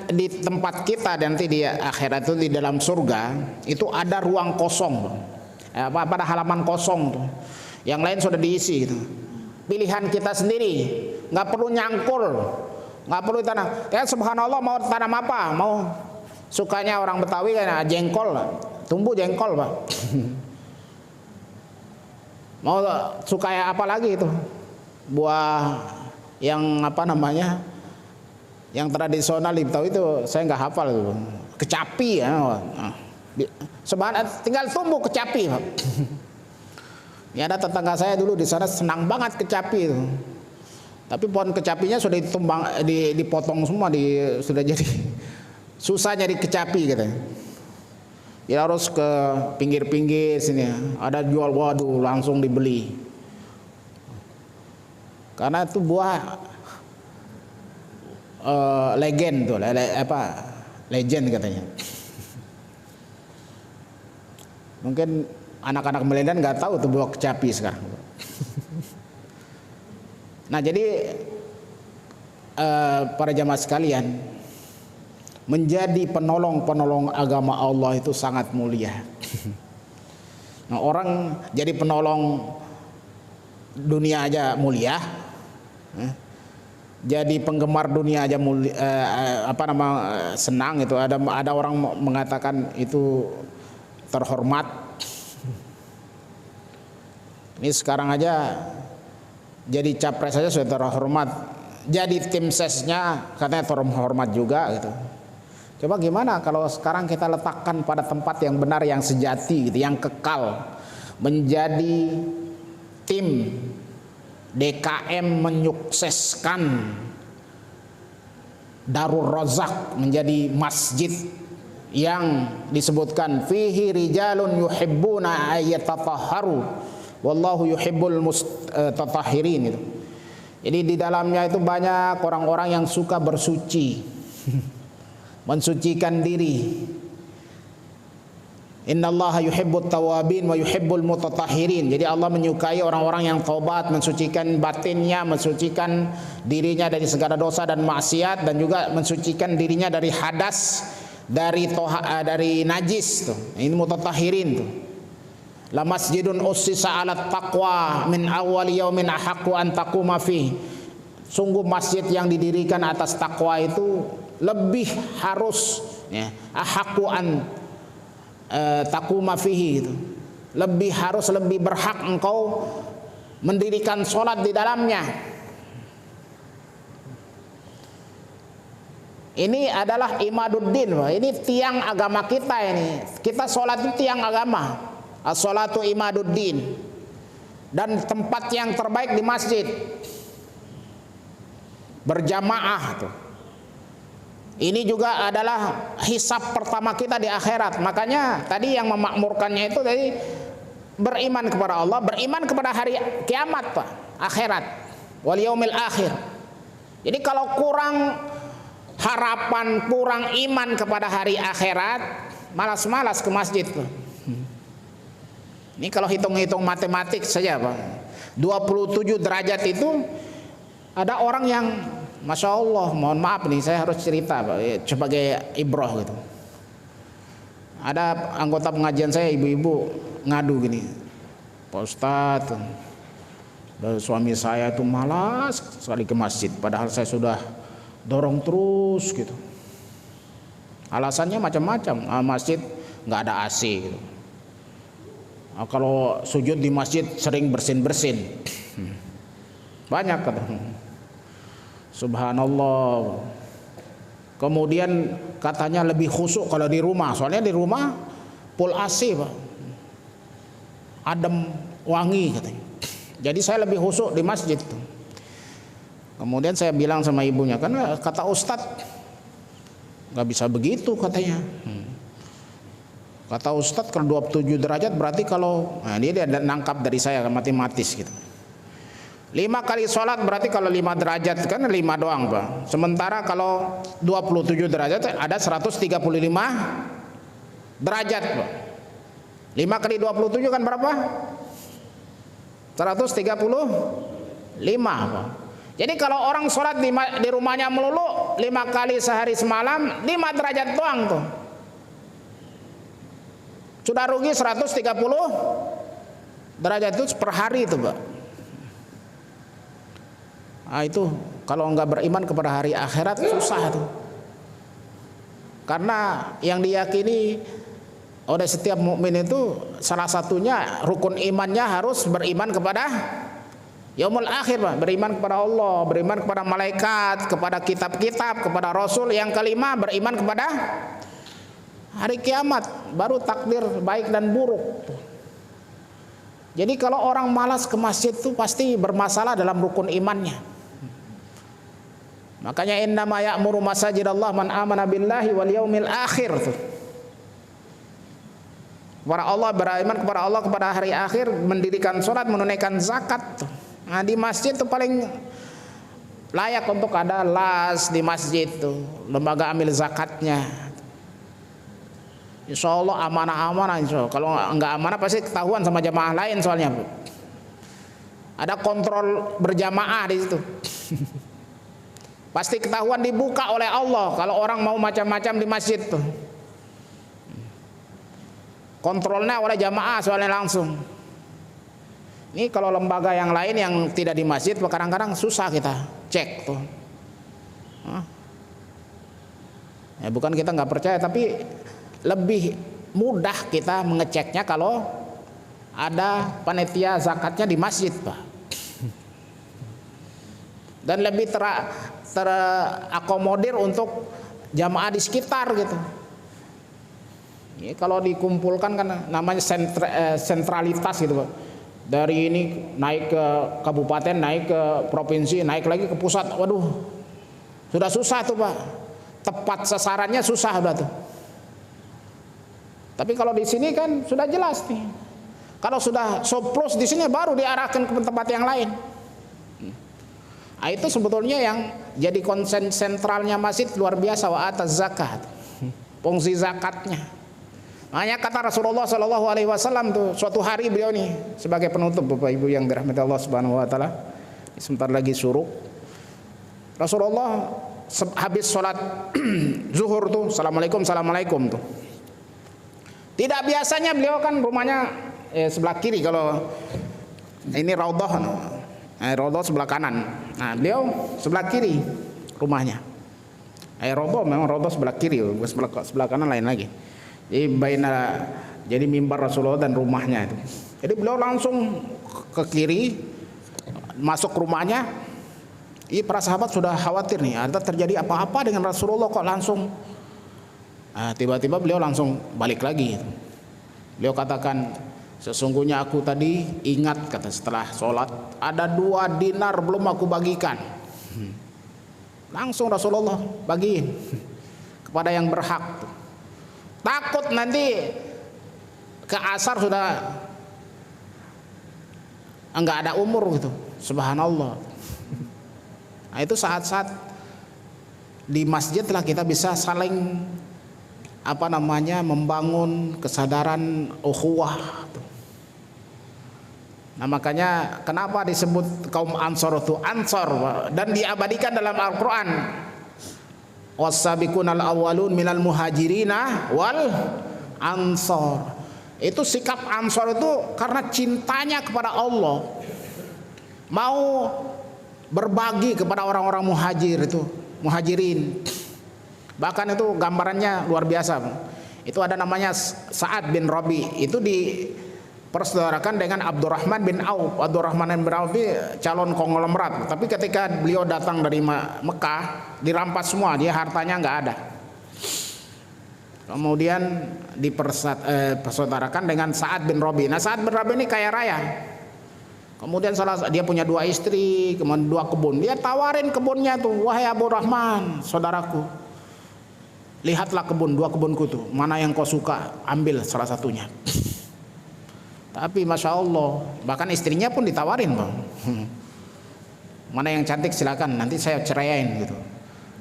di tempat kita nanti di akhirat itu di dalam surga itu ada ruang kosong, pada halaman kosong tuh. Yang lain sudah diisi gitu. Pilihan kita sendiri, nggak perlu nyangkul, nggak perlu tanam. Ya subhanallah mau tanam apa? Mau sukanya orang Betawi kan jengkol, tumbuh jengkol, Pak. Mau suka apa lagi itu? Buah yang apa namanya? Yang tradisional di Betawi itu saya nggak hafal itu. Kecapi ya. Tinggal tumbuh kecapi, Pak. Ya ada tetangga saya dulu di sana senang banget kecapi itu. Tapi pohon kecapinya sudah dipotong semua, sudah jadi susah nyari kecapi katanya. Ya harus ke pinggir-pinggir sini, ada jual, waduh langsung dibeli. Karena itu buah legend tuh, legend katanya. Mungkin anak-anak milenial nggak tahu tuh buah kecapi sekarang. Nah jadi para jamaah sekalian, menjadi penolong agama Allah itu sangat mulia. Nah orang jadi penolong dunia aja mulia, jadi penggemar dunia aja mulia, senang itu. Ada orang mengatakan itu terhormat. Ini sekarang aja jadi capres saja sudah terhormat, jadi tim sesnya katanya terhormat juga gitu. Coba gimana kalau sekarang kita letakkan pada tempat yang benar, yang sejati gitu, yang kekal, menjadi tim DKM menyukseskan Darur Razak menjadi masjid yang disebutkan fihi rijalun yuhibbuna ayyatatahharu wallahu yuhibbul mutatahhirin itu. Jadi di dalamnya itu banyak orang-orang yang suka bersuci, mensucikan diri. Innallaha yuhibbut tawabin wa yuhibbul mutatahhirin. Jadi Allah menyukai orang-orang yang taubat, mensucikan batinnya, mensucikan dirinya dari segala dosa dan maksiat, dan juga mensucikan dirinya dari hadas, dari najis tuh. Ini mutatahhirin tuh. La masjidun ussisa 'alat taqwa min awwal yaumin ahaqqu an taquma fi. Sungguh masjid yang didirikan atas takwa itu lebih harus ya, ahaqqu an taquma fihi itu. Lebih harus, lebih berhak engkau mendirikan sholat di dalamnya. Ini adalah imaduddin, ini tiang agama kita ini. Kita sholat itu tiang agama. As-sholatu imaduddin. Dan tempat yang terbaik di masjid. Berjamaah tuh. Ini juga adalah hisab pertama kita di akhirat. Makanya tadi yang memakmurkannya itu tadi beriman kepada Allah, beriman kepada hari kiamat, Pak, akhirat, wal yaumil akhir. Jadi kalau kurang harapan, kurang iman kepada hari akhirat, malas-malas ke masjid, Pak. Ini kalau hitung-hitung matematik saja, Pak, 27 derajat itu ada orang yang Masya Allah, mohon maaf nih, saya harus cerita Pak, sebagai ibroh gitu. Ada anggota pengajian saya, ibu-ibu ngadu gini, Pak Ustadz, suami saya itu malas sekali ke masjid, padahal saya sudah dorong terus gitu. Alasannya macam-macam, masjid nggak ada AC gitu. Kalau sujud di masjid sering bersin-bersin, banyak kata. Subhanallah. Kemudian katanya lebih khusyuk kalau di rumah, soalnya di rumah full AC Pak, adem wangi katanya. Jadi saya lebih khusyuk di masjid tuh. Kemudian saya bilang sama ibunya, kan kata Ustadz nggak bisa begitu katanya. Kata Ustadz kalau 27 derajat berarti kalau, nah dia nangkap dari saya matematis gitu. 5 kali sholat berarti kalau 5 derajat kan 5 doang Pak. Sementara kalau 27 derajat ada 135 derajat Pak. 5 kali 27 kan berapa? 135 Pak. Jadi kalau orang sholat di rumahnya melulu 5 kali sehari semalam 5 derajat doang tuh, sudah rugi 130 derajat itu per hari itu Pak. Nah, itu kalau nggak beriman kepada hari akhirat susah tuh. Karena yang diyakini oleh setiap mukmin itu salah satunya rukun imannya harus beriman kepada yaumul akhir Pak, beriman kepada Allah, beriman kepada malaikat, kepada kitab-kitab, kepada Rasul. Yang kelima beriman kepada hari kiamat, baru takdir baik dan buruk. Jadi kalau orang malas ke masjid itu pasti bermasalah dalam rukun imannya. Makanya innama ya'muru masajidallah man amana billahi wal yaumil akhir tuh. Kepada Allah, beriman kepada Allah, kepada hari akhir, mendirikan sholat, menunaikan zakat tuh. Nah, di masjid itu paling layak untuk ada las di masjid tuh, lembaga amil zakatnya. Insya Allah amanah-amanah. Kalau nggak amanah pasti ketahuan sama jamaah lain soalnya. Ada kontrol berjamaah di situ. Pasti ketahuan, dibuka oleh Allah kalau orang mau macam-macam di masjid tuh. Kontrolnya oleh jamaah soalnya langsung. Ini kalau lembaga yang lain yang tidak di masjid kadang-kadang susah kita cek tuh. Ya bukan kita nggak percaya, tapi lebih mudah kita mengeceknya kalau ada panitia zakatnya di masjid Pak. Dan lebih terakomodir untuk jamaah di sekitar gitu. Ini kalau dikumpulkan kan namanya sentralitas gitu Pak. Dari ini naik ke kabupaten, naik ke provinsi, naik lagi ke pusat. Waduh, sudah susah tuh Pak. Tepat sasarannya susah udah tuh. Tapi kalau di sini kan sudah jelas nih. Kalau sudah surplus di sini baru diarahkan ke tempat yang lain. Nah, itu sebetulnya yang jadi konsen sentralnya masjid luar biasa, wa ataz zakat. Fungsi zakatnya. Makanya kata Rasulullah Shallallahu Alaihi Wasallam tuh, suatu hari beliau nih sebagai penutup Bapak Ibu yang dirahmati Allah Subhanahu Wa Taala, sebentar lagi syuruk. Rasulullah habis sholat zuhur tuh, assalamualaikum tuh. Tidak biasanya beliau kan rumahnya sebelah kiri, kalau ini raudhah, raudhah sebelah kanan. Nah beliau sebelah kiri rumahnya. Raudhah memang raudhah sebelah kiri, sebelah kanan lain lagi. Jadi mimbar Rasulullah dan rumahnya itu. Jadi beliau langsung ke kiri, masuk rumahnya. Para sahabat sudah khawatir nih, ada terjadi apa-apa dengan Rasulullah kok langsung. Tiba-tiba beliau langsung balik lagi. Beliau katakan, sesungguhnya aku tadi ingat, kata, setelah sholat ada 2 dinar belum aku bagikan. Langsung Rasulullah bagiin kepada yang berhak. Takut nanti ke asar sudah enggak ada umur gitu. Subhanallah. Nah, itu saat-saat di masjid lah kita bisa saling membangun kesadaran ukhuwah. Nah, makanya kenapa disebut kaum Ansor itu Ansor, dan diabadikan dalam Al-Qur'an. Was-sabiqunal awwalun minal muhajirina wal ansor. Itu sikap Ansor itu karena cintanya kepada Allah, mau berbagi kepada orang-orang muhajirin. Bahkan itu gambarannya luar biasa. Itu ada namanya Sa'ad bin Rabi. Itu dipersaudarakan dengan Abdurrahman bin Auf. Abdurrahman bin Auf ini calon konglomerat, tapi ketika beliau datang dari Mekah dirampas semua, dia hartanya nggak ada. Kemudian dipersaudarakan dengan Sa'ad bin Rabi. Nah, Sa'ad bin Rabi ini kaya raya. Kemudian dia punya 2 istri, kemudian 2 kebun. Dia tawarin kebunnya tuh, wahai Abu Rahman, saudaraku, lihatlah 2 kebunku tuh, mana yang kau suka, ambil salah satunya. Tapi masya Allah, bahkan istrinya pun ditawarin, bang, mana yang cantik silakan, nanti saya ceraiin gitu.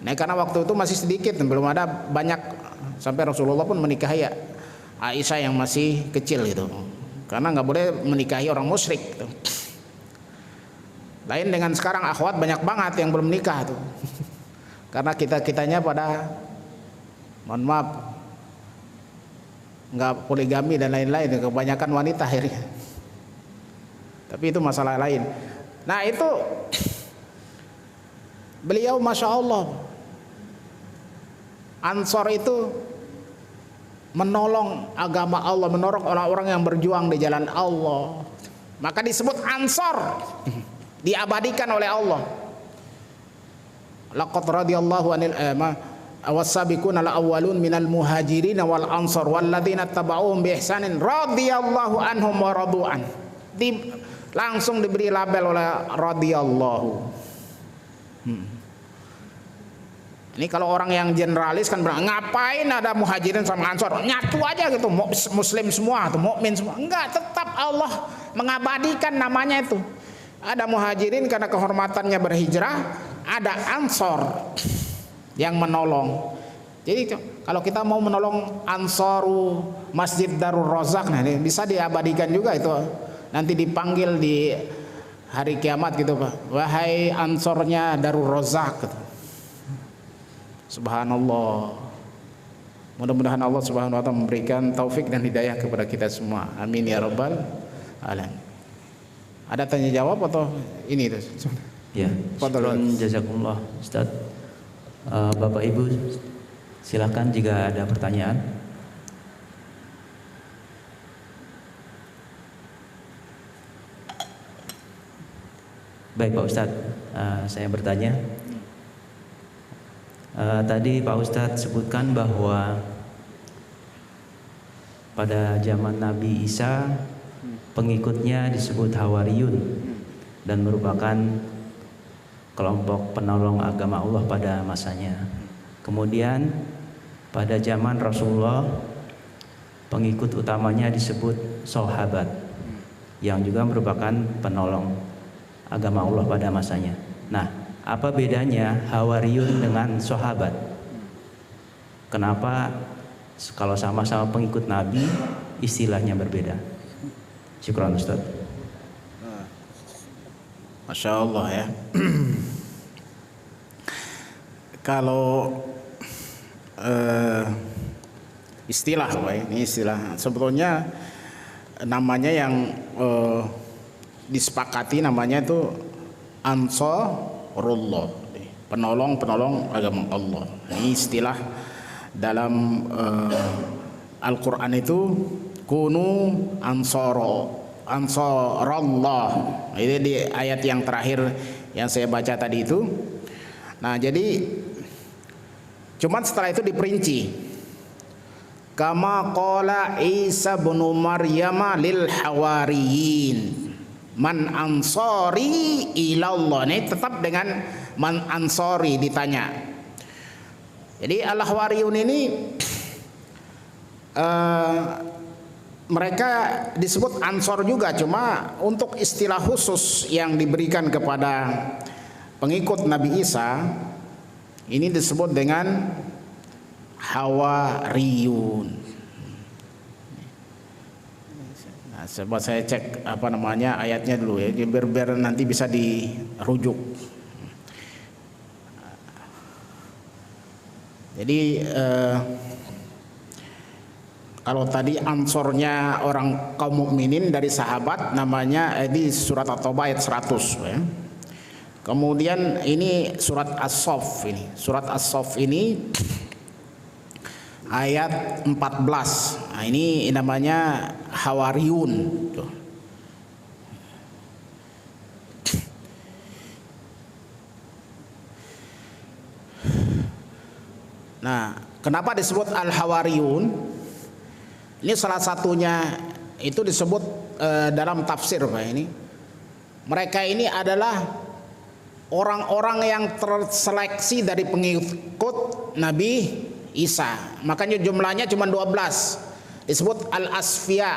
Nah, karena waktu itu masih sedikit, belum ada banyak, sampai Rasulullah pun menikahi Aisyah yang masih kecil gitu, karena nggak boleh menikahi orang musyrik gitu. Lain dengan sekarang, akhwat banyak banget yang belum nikah tuh, karena kitanya pada, mohon maaf, nggak poligami dan lain-lain, kebanyakan wanita akhirnya. Tapi itu masalah lain. Nah, itu beliau masya Allah, Ansor itu menolong agama Allah, menolong orang-orang yang berjuang di jalan Allah, maka disebut Ansor, diabadikan oleh Allah. Laqad radhiyallahu anil was-sabiquna al-awwalun minal muhajirin wal ansar walladzina tabauhum bi ihsanin radhiyallahu anhum wa radu'an. Langsung diberi label oleh radhiyallahu. Ini kalau orang yang generalis kan bilang, ngapain ada muhajirin sama ansor, nyatu aja gitu, muslim semua atau mukmin semua. Enggak, tetap Allah mengabadikan namanya itu. Ada muhajirin karena kehormatannya berhijrah, ada ansor yang menolong. Jadi kalau kita mau menolong Ansaru Masjid Darul Razak, nah ini bisa diabadikan juga itu. Nanti dipanggil di hari kiamat gitu, Pak. Wahai Ansornya Darul Razak gitu. Subhanallah. Mudah-mudahan Allah Subhanahu wa taala memberikan taufik dan hidayah kepada kita semua. Amin ya rabbal alamin. Ada tanya jawab atau ini itu? Ya, syukran jazakumullah Ustaz. Bapak Ibu silakan jika ada pertanyaan. Baik Pak Ustaz, saya bertanya. Tadi Pak Ustadz sebutkan bahwa pada zaman Nabi Isa pengikutnya disebut Hawariyun dan merupakan kelompok penolong agama Allah pada masanya. Kemudian pada zaman Rasulullah pengikut utamanya disebut sahabat yang juga merupakan penolong agama Allah pada masanya. Nah, apa bedanya Hawariyun dengan sahabat? Kenapa kalau sama-sama pengikut Nabi istilahnya berbeda? Syukran Ustaz. Masya Allah ya. Kalau istilah, ini istilah sebetulnya namanya yang disepakati namanya itu Ansarullah, penolong agama Allah. Ini istilah dalam Al-Quran itu, kunu ansarallah. Ini di ayat yang terakhir yang saya baca tadi itu. Nah, jadi cuman setelah itu diperinci. Kama qala Isa bin Maryam lil hawariyin, man ansori ilallah. Ini tetap dengan man ansori ditanya. Jadi al-Hawariyun ini mereka disebut ansor juga, cuma untuk istilah khusus yang diberikan kepada pengikut Nabi Isa ini disebut dengan Hawariyun. Nah, coba saya cek apa namanya ayatnya dulu ya, biar nanti bisa dirujuk. Jadi kalau tadi ansornya orang kaum mukminin dari sahabat namanya di surat At-Taubah ayat 100 ya. Kemudian ini surat As-Saff ini. Surat As-Saff ini ayat 14. Nah, ini namanya Hawariyun. Tuh. Nah, kenapa disebut Al-Hawariyun? Ini salah satunya itu disebut dalam tafsir Pak ini. Mereka ini adalah orang-orang yang terseleksi dari pengikut Nabi Isa. Makanya jumlahnya cuma 12. Disebut Al-Asfiya.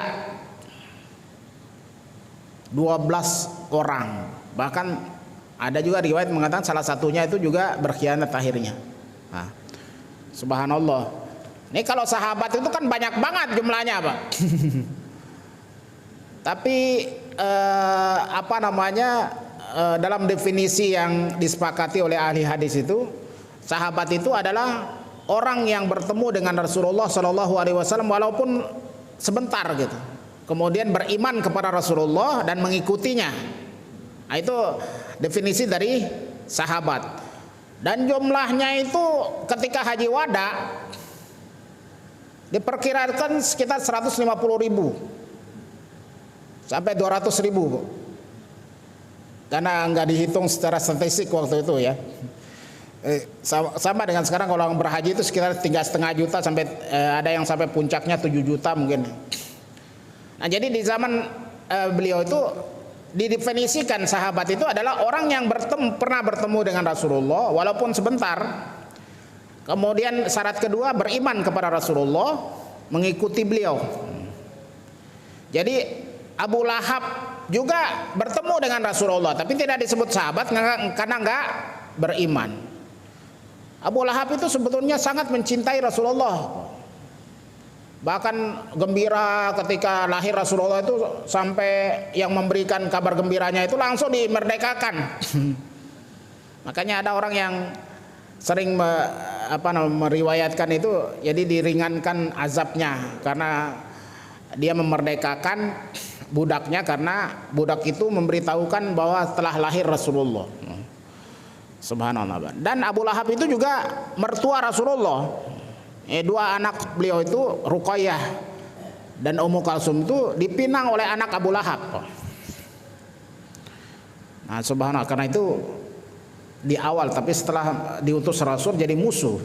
12 orang. Bahkan ada juga riwayat mengatakan salah satunya itu juga berkhianat akhirnya. Nah, subhanallah. Ini kalau sahabat itu kan banyak banget jumlahnya Pak. Tapi apa namanya dalam definisi yang disepakati oleh ahli hadis itu, sahabat itu adalah orang yang bertemu dengan Rasulullah Shallallahu Alaihi Wasallam walaupun sebentar gitu, kemudian beriman kepada Rasulullah dan mengikutinya. Nah, itu definisi dari sahabat. Dan jumlahnya itu ketika haji wada diperkirakan sekitar 150.000 sampai 200.000, karena nggak dihitung secara statistik waktu itu ya. Sama dengan sekarang kalau orang berhaji itu sekitar 3,5 juta sampai ada yang sampai puncaknya 7 juta mungkin. Nah, jadi di zaman beliau itu didefinisikan sahabat itu adalah orang yang pernah bertemu dengan Rasulullah walaupun sebentar. Kemudian syarat kedua beriman kepada Rasulullah, mengikuti beliau. Jadi Abu Lahab juga bertemu dengan Rasulullah tapi tidak disebut sahabat karena enggak beriman. Abu Lahab itu sebetulnya sangat mencintai Rasulullah. Bahkan gembira ketika lahir Rasulullah itu sampai yang memberikan kabar gembiranya itu langsung dimerdekakan. Makanya ada orang yang sering meriwayatkan itu jadi diringankan azabnya karena dia memerdekakan budaknya karena budak itu memberitahukan bahwa telah lahir Rasulullah. Subhanallah. Dan Abu Lahab itu juga mertua Rasulullah. Dua anak beliau itu Ruqayyah dan Ummu Kalsum itu dipinang oleh anak Abu Lahab. Nah, subhanallah, karena itu di awal, tapi setelah diutus Rasul jadi musuh.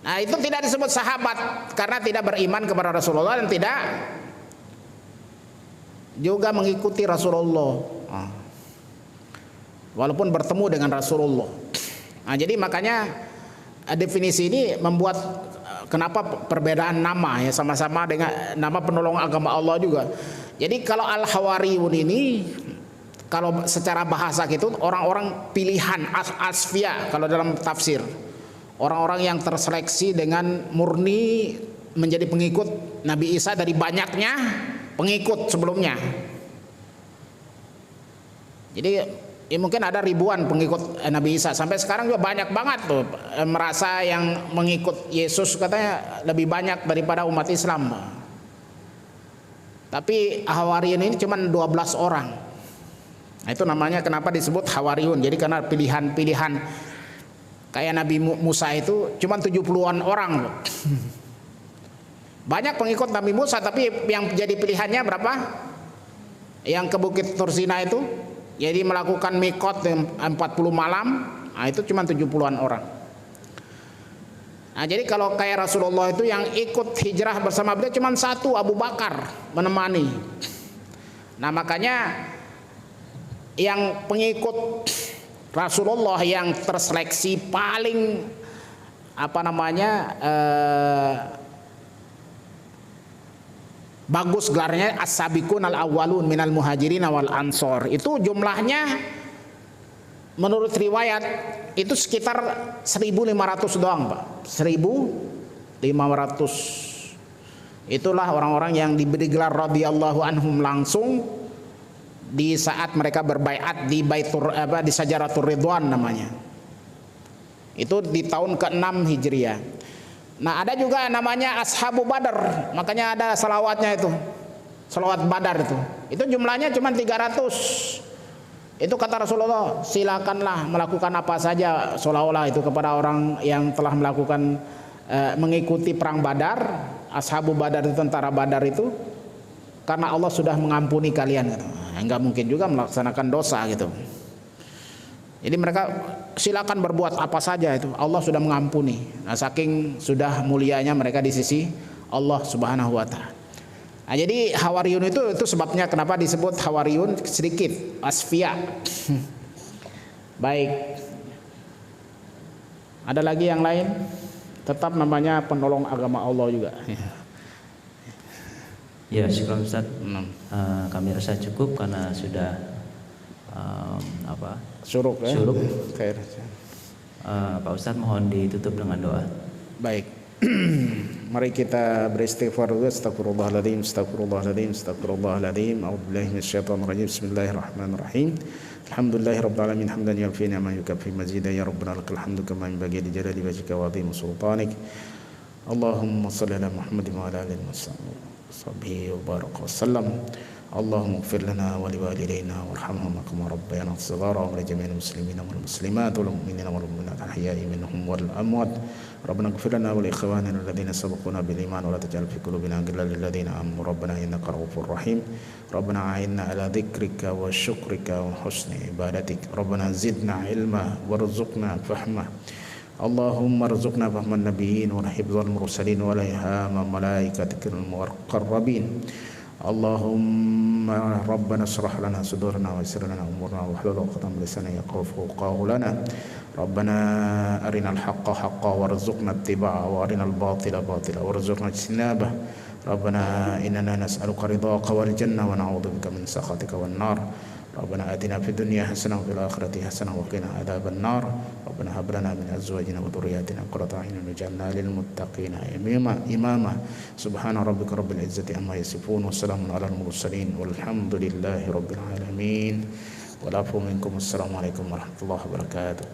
Nah, itu tidak disebut sahabat karena tidak beriman kepada Rasulullah dan tidak juga mengikuti Rasulullah. Walaupun bertemu dengan Rasulullah. Nah, jadi makanya definisi ini membuat kenapa perbedaan nama ya, sama-sama dengan nama penolong agama Allah juga. Jadi kalau Al-Hawariyun ini kalau secara bahasa gitu orang-orang pilihan asfiya kalau dalam tafsir. Orang-orang yang terseleksi dengan murni menjadi pengikut Nabi Isa dari banyaknya pengikut sebelumnya. Jadi ya mungkin ada ribuan pengikut Nabi Isa sampai sekarang juga banyak banget tuh merasa yang mengikut Yesus katanya lebih banyak daripada umat Islam. Tapi Hawariyun ini cuma 12 orang. Nah, itu namanya kenapa disebut Hawariyun. Jadi karena pilihan-pilihan kayak Nabi Musa itu cuma 70-an orang. Banyak pengikut Nabi Musa tapi yang jadi pilihannya berapa? Yang ke Bukit Tursina itu jadi melakukan mikot 40 malam, nah itu cuma 70-an orang. Nah, jadi kalau kayak Rasulullah itu yang ikut hijrah bersama beliau cuma satu, Abu Bakar menemani. Nah, makanya yang pengikut Rasulullah yang terseleksi paling bagus gelarnya as-sabiqun al-awwalun minal muhajirin wal ansor. Itu jumlahnya menurut riwayat itu sekitar 1.500 doang, Pak. 1.500. Itulah orang-orang yang diberi gelar radhiyallahu anhum langsung di saat mereka berbaiat di di Sajaratul Ridwan namanya. Itu di tahun ke-6 Hijriah. Nah, ada juga namanya Ashabu Badar, makanya ada salawatnya itu, salawat Badar itu jumlahnya cuma 300. Itu kata Rasulullah, silakanlah melakukan apa saja seolah-olah itu kepada orang yang telah melakukan mengikuti perang Badar, ashabu Badar itu, tentara Badar itu, karena Allah sudah mengampuni kalian gitu. Enggak mungkin juga melaksanakan dosa gitu. Jadi mereka silakan berbuat apa saja, itu Allah sudah mengampuni. Nah, saking sudah mulianya mereka di sisi Allah Subhanahu wa taala. Nah, jadi Hawariyun itu sebabnya kenapa disebut Hawariyun, sedikit asfiya. Baik. Ada lagi yang lain? Tetap namanya penolong agama Allah juga. Ya, syukur Ustaz. Kami rasa cukup karena sudah Syuruk ya. Syuruk. Khair. Pak Ustaz mohon ditutup dengan doa. Baik. Mari kita beristighfar dulu. Astagfirullahaladzim, astagfirullahaladzim, astagfirullahaladzim. A'udzubillahi minasyaitonir rajim. Bismillahirrahmanirrahim. Alhamdulillahirabbil alamin, hamdan yafi ni'ma yukafi mazida ya rabbana lakal hamdu kama yanbaghi li jalali wajhika wa 'azimi sultanik. Allahumma shalli ala Muhammadin wa ala alihi wa sahbihi wa baraka wa sallam. اللهم اغفر لنا ولوالدينا وارحمهما كما ربيانا صغارا ولجميع المسلمين والمسلمات والمؤمنين والمؤمنات الأحياء منهم والأموات ربنا اغفر لنا ولإخواننا الذين سبقونا بالإيمان ولا تجعل في قلوبنا غلا للذين آمنوا ربنا إنك رؤوف رحيم ربنا أعنا على ذكرك وشكرك وحسن عبادتك ربنا زدنا علما وارزقنا فهما اللهم ارزقنا فهم النبيين وحفظ المرسلين والإلهام ملائكتك المقربين اللهم ربنا اشرح لنا صدورنا ويسر لنا امورنا واحلل عقدة من لساننا يفقهوا قولنا ربنا ارنا الحق حقا وارزقنا اتباعه وارنا الباطل باطلا وارزقنا اجتنابه ربنا اننا نسالك رضاك والجنه ونعوذ بك من سخطك والنار ربنا آتنا في الدنيا حسنة وفي الآخرة حسنة وقنا عذاب النار ربنا هب لنا من أزواجنا وذرياتنا قرة أعين واجعلنا للمتقين إماما سبحان ربك رب العزة عما يصفون وسلام على المرسلين والحمد لله رب العالمين والعفو منكم والسلام عليكم ورحمة الله وبركاته.